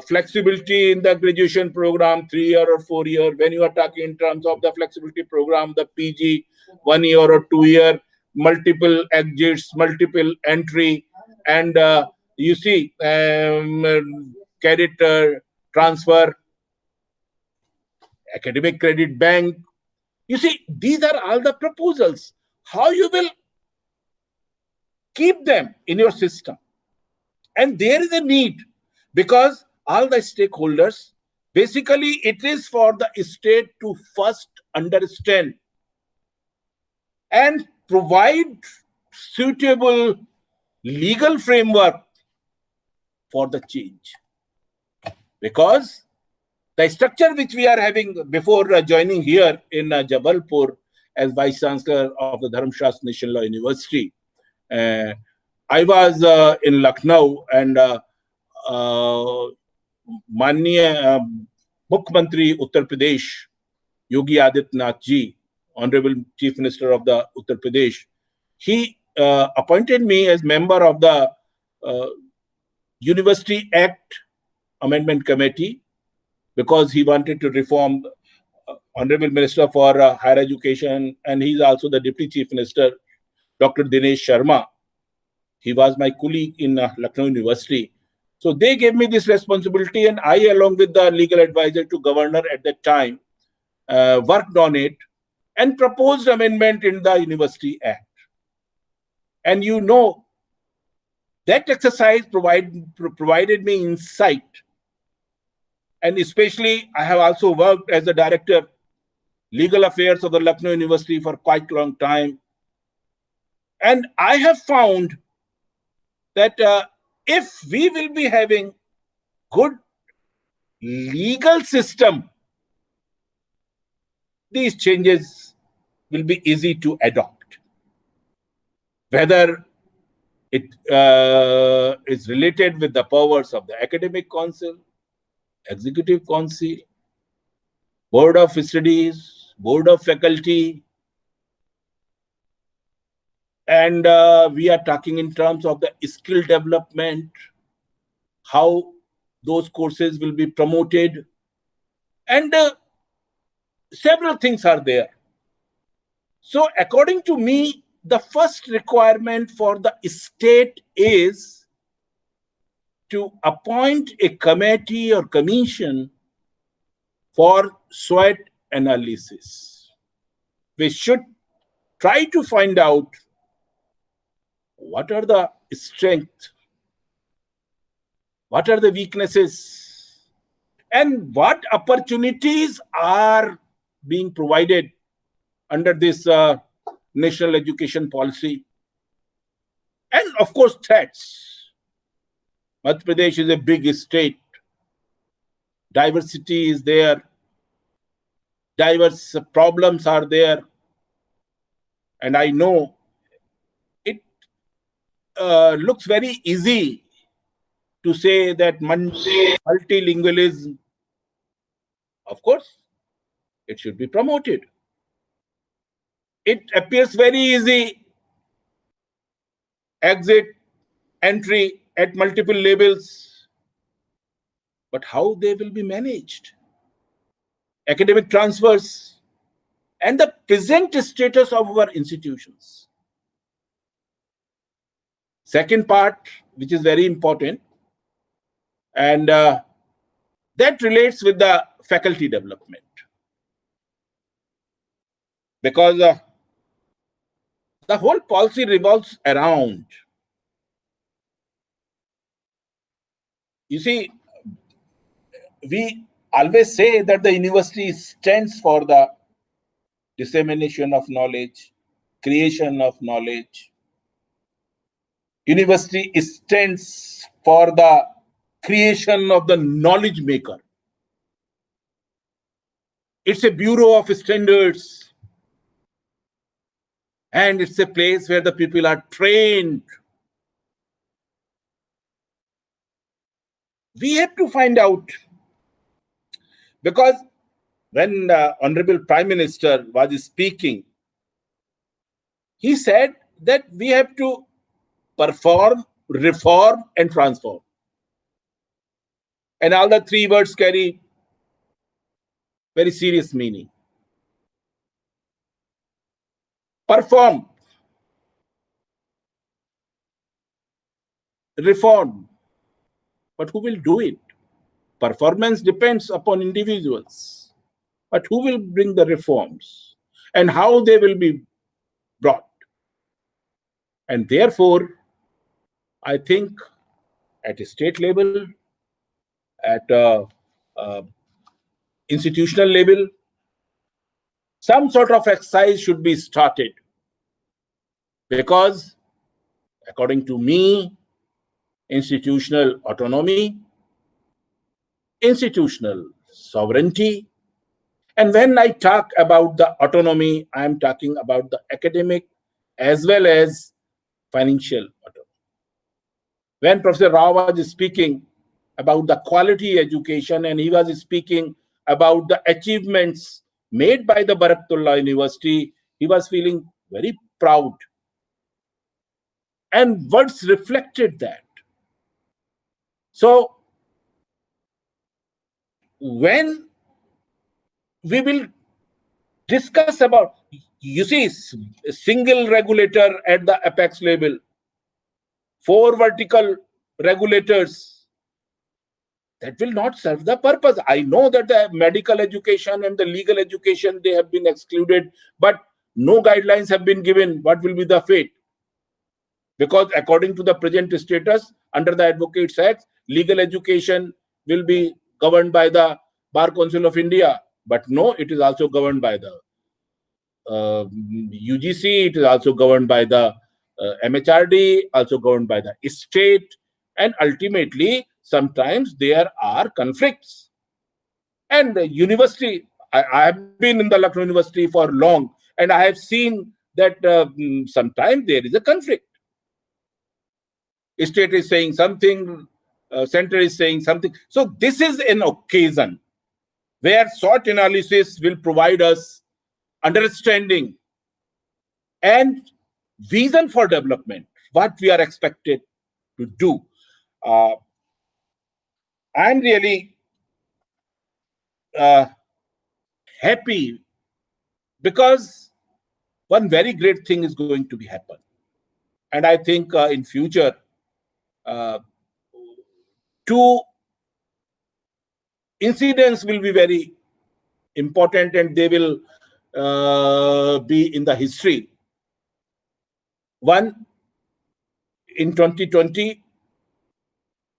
flexibility in the graduation program, 3-year or 4-year, when you are talking in terms of the flexibility program, the PG, 1 year or 2 year, multiple exits, multiple entry, and you see credit transfer, academic credit bank. You see, these are all the proposals. How you will keep them in your system? And there is a need, because all the stakeholders, basically it is for the state to first understand and provide suitable legal framework for the change. Because the structure which we are having before joining here in Jabalpur as Vice Chancellor of the Dharamshastra National Law University, I was in Lucknow, and Manya Mukhyamantri Uttar Pradesh, Yogi Adityanath ji, Honorable Chief Minister of the Uttar Pradesh, he appointed me as member of the University Act Amendment Committee, because he wanted to reform Honorable Minister for Higher Education, and he's also the Deputy Chief Minister, Dr. Dinesh Sharma. He was my colleague in Lucknow University. So they gave me this responsibility, and I, along with the legal advisor to governor at that time, worked on it and proposed amendment in the University Act. And you know, that exercise provided me insight. And especially, I have also worked as the Director, Legal Affairs of the Lucknow University for quite a long time. And I have found that if we will be having good legal system, these changes will be easy to adopt. Whether it is related with the powers of the Academic Council, Executive Council, Board of Studies, Board of Faculty, and we are talking in terms of the skill development, how those courses will be promoted, and several things are there. So according to me, the first requirement for the state is to appoint a committee or commission for SWOT analysis. We should try to find out what are the strengths, what are the weaknesses, and what opportunities are being provided under this national education policy. And of course, threats. Madhya Pradesh is a big state. Diversity is there. Diverse problems are there. And I know it looks very easy to say that multilingualism, of course, it should be promoted. It appears very easy. Exit, entry at multiple levels. But how they will be managed? Academic transfers and the present status of our institutions. Second part, which is very important, and that relates with the faculty development. Because the whole policy revolves around, you see, we always say that the university stands for the dissemination of knowledge, creation of knowledge. University stands for the creation of the knowledge maker. It's a bureau of standards. And it's a place where the people are trained. We have to find out, because when Honorable Prime Minister was speaking, he said that we have to perform, reform, and transform. And all the three words carry very serious meaning. Perform, reform, but who will do it? Performance depends upon individuals, but who will bring the reforms and how they will be brought? And therefore, I think at a state level, at institutional level, some sort of exercise should be started, because according to me, institutional autonomy, institutional sovereignty, and when I talk about the autonomy, I am talking about the academic as well as financial autonomy. When Professor Rao was speaking about the quality education, and he was speaking about the achievements made by the Barakatullah University, he was feeling very proud. And words reflected that. So, when we will discuss about, you see, a single regulator at the apex level, 4 vertical regulators, that will not serve the purpose. I know that the medical education and the legal education, they have been excluded, but no guidelines have been given. What will be the fate? Because according to the present status, under the Advocates Act, legal education will be governed by the Bar Council of India. But no, it is also governed by the UGC, it is also governed by the MHRD, also governed by the state, and ultimately, sometimes there are conflicts. And the university, I have been in the Lucknow University for long, and I have seen that sometimes there is a conflict. State is saying something, center is saying something. So this is an occasion where SWOT analysis will provide us understanding and vision for development, what we are expected to do. I'm really happy because one very great thing is going to be happen. And I think in future, two incidents will be very important, and they will be in the history. One, in 2020,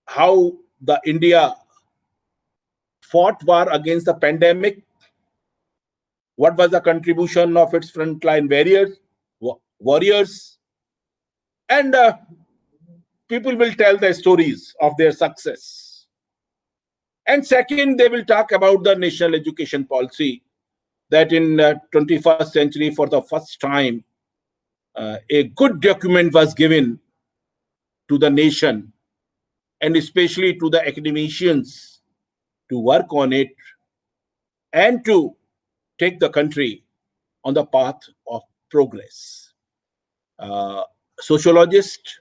how the India fought war against the pandemic. What was the contribution of its frontline warriors? And people will tell the stories of their success. And second, they will talk about the national education policy, that in 21st century, for the first time, a good document was given to the nation, and especially to the academicians, to work on it and to take the country on the path of progress. Sociologists,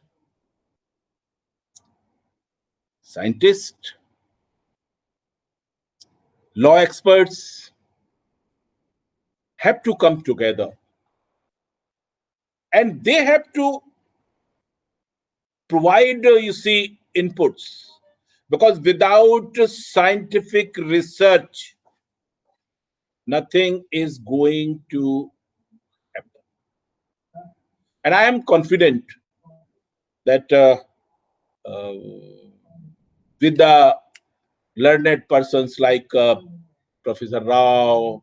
scientists, law experts have to come together, and they have to provide, inputs, because without scientific research, nothing is going to happen. And I am confident that with the learned persons like Professor Rao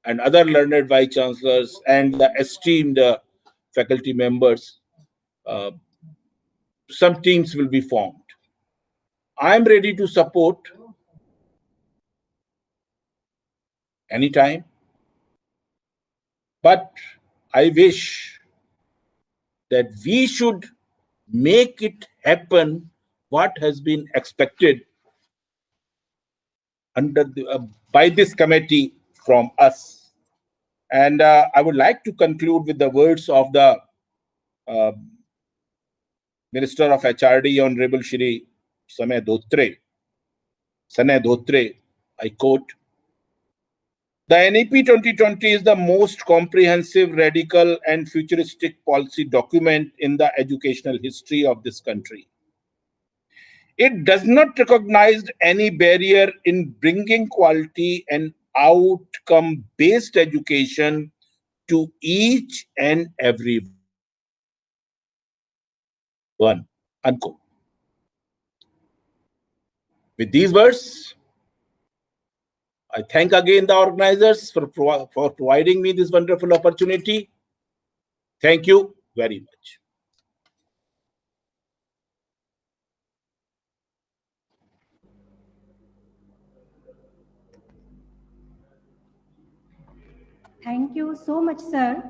and other learned vice chancellors and the esteemed faculty members, some teams will be formed. I am ready to support anytime, but I wish that we should make it happen what has been expected under by this committee from us. And I would like to conclude with the words of the Minister of HRD, Honorable Shri Sanay Dhotre. I quote, "The NEP 2020 is the most comprehensive, radical, and futuristic policy document in the educational history of this country. It does not recognize any barrier in bringing quality and outcome-based education to each and every one." Unquote. With these words, I thank again the organizers for providing me this wonderful opportunity. Thank you very much. Thank you so much, sir,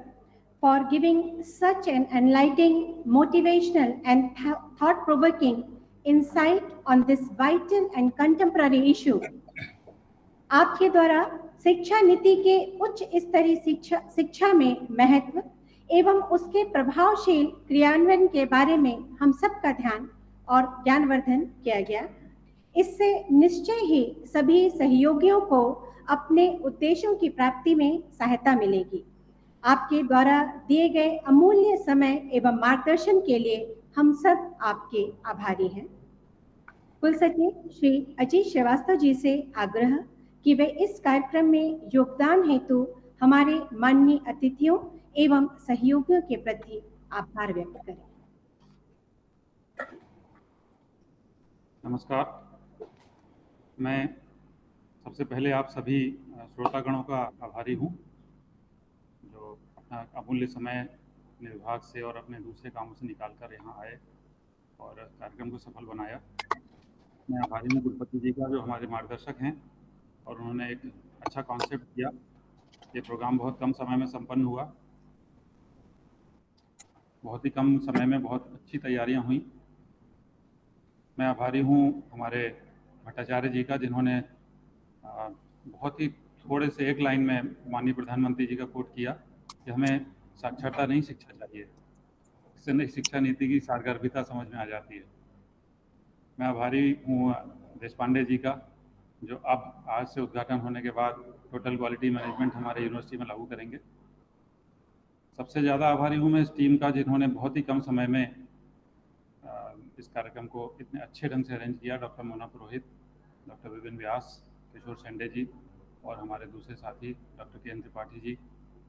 for giving such an enlightening, motivational, and thought-provoking insight on this vital and contemporary issue. आपके द्वारा शिक्षा नीति के उच्च स्तरीय शिक्षा में महत्व एवं उसके प्रभावशील क्रियान्वयन के बारे में हम सबका ध्यान और ज्ञानवर्धन किया गया। इससे निश्चय ही सभी सहयोगियों को अपने उद्देश्यों की प्राप्ति में सहायता मिलेगी। आपके द्वारा दिए गए अमूल्य समय एवं मार्गदर्शन के लिए हम सब आपके आभारी हैं। कुलसचिव श्री अजीत श्रीवास्तव जी से आग्रह कि वे इस कार्यक्रम में योगदान हेतु हमारे माननीय अतिथियों एवं सहयोगियों के प्रति आभार व्यक्त करें। नमस्कार, मैं सबसे पहले आप सभी श्रोतागणों का आभारी हूँ जो अपना अमूल्य समय अपने विभाग से और अपने दूसरे कामों से निकालकर यहाँ आए और कार्यक्रम को सफल बनाया। मैं आभारी हूँ कुलपति जी का जो हमारे मार्गदर्शक हैं और उन्होंने एक अच्छा कॉन्सेप्ट दिया। ये प्रोग्राम बहुत कम समय में संपन्न हुआ, बहुत ही कम समय में बहुत अच्छी तैयारियां हुई मैं आभारी हूँ हमारे भट्टाचार्य जी का, जिन्होंने बहुत ही थोड़े से एक लाइन में माननीय प्रधानमंत्री जी का कोट किया कि हमें साक्षरता नहीं शिक्षा चाहिए, इससे नई शिक्षा नीति की सारगर्भिता समझ में आ जाती है। मैं आभारी हूँ देशपांडे जी का, जो अब आज से उद्घाटन होने के बाद टोटल क्वालिटी मैनेजमेंट हमारे यूनिवर्सिटी में लागू करेंगे। सबसे ज़्यादा आभारी हूँ मैं इस टीम का, जिन्होंने बहुत ही कम समय में इस कार्यक्रम को इतने अच्छे ढंग से अरेंज किया। डॉक्टर मोना पुरोहित, डॉक्टर विपिन व्यास, किशोर शेंडे जी और हमारे दूसरे साथी डॉक्टर के त्रिपाठी जी,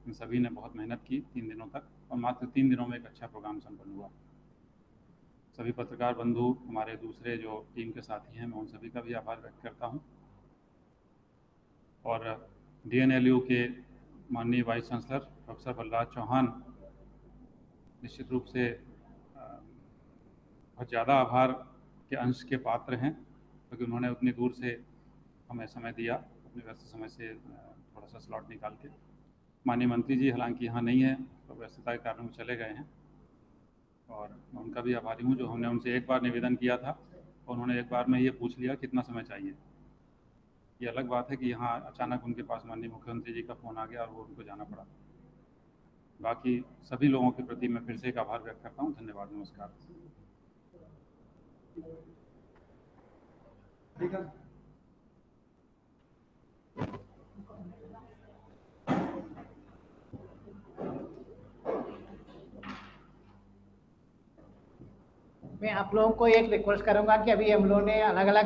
इन सभी ने बहुत मेहनत की 3 दिनों तक, और मात्र 3 दिनों में एक अच्छा प्रोग्राम संपन्न हुआ। सभी पत्रकार बंधु, हमारे दूसरे जो टीम के साथी हैं, मैं उन सभी का भी आभार व्यक्त करता हूं। और DNLU के माननीय vice chancellor professor Balraj Chauhan निश्चित रूप से बहुत ज़्यादा आभार के अंश के पात्र हैं, क्योंकि उन्होंने उतनी दूर से हमें समय दिया, अपने व्यस्त समय से थोड़ा सा स्लॉट निकाल के। माननीय मंत्री जी हालांकि यहाँ नहीं है, तो व्यस्तता के कारण वो चले गए हैं, और मैं उनका भी आभारी हूँ, जो हमने उनसे एक बार निवेदन किया था और उन्होंने एक बार में ये पूछ लिया कितना समय चाहिए। ये अलग बात है कि यहाँ अचानक उनके पास माननीय मुख्यमंत्री जी का फ़ोन आ गया और वो उनको जाना पड़ा। बाकी सभी लोगों के प्रति मैं फिर से एक आभार व्यक्त करता हूँ। धन्यवाद, नमस्कार। मैं आप लोगों को एक रिक्वेस्ट करूंगा कि अभी हम लोगों ने अलग अलग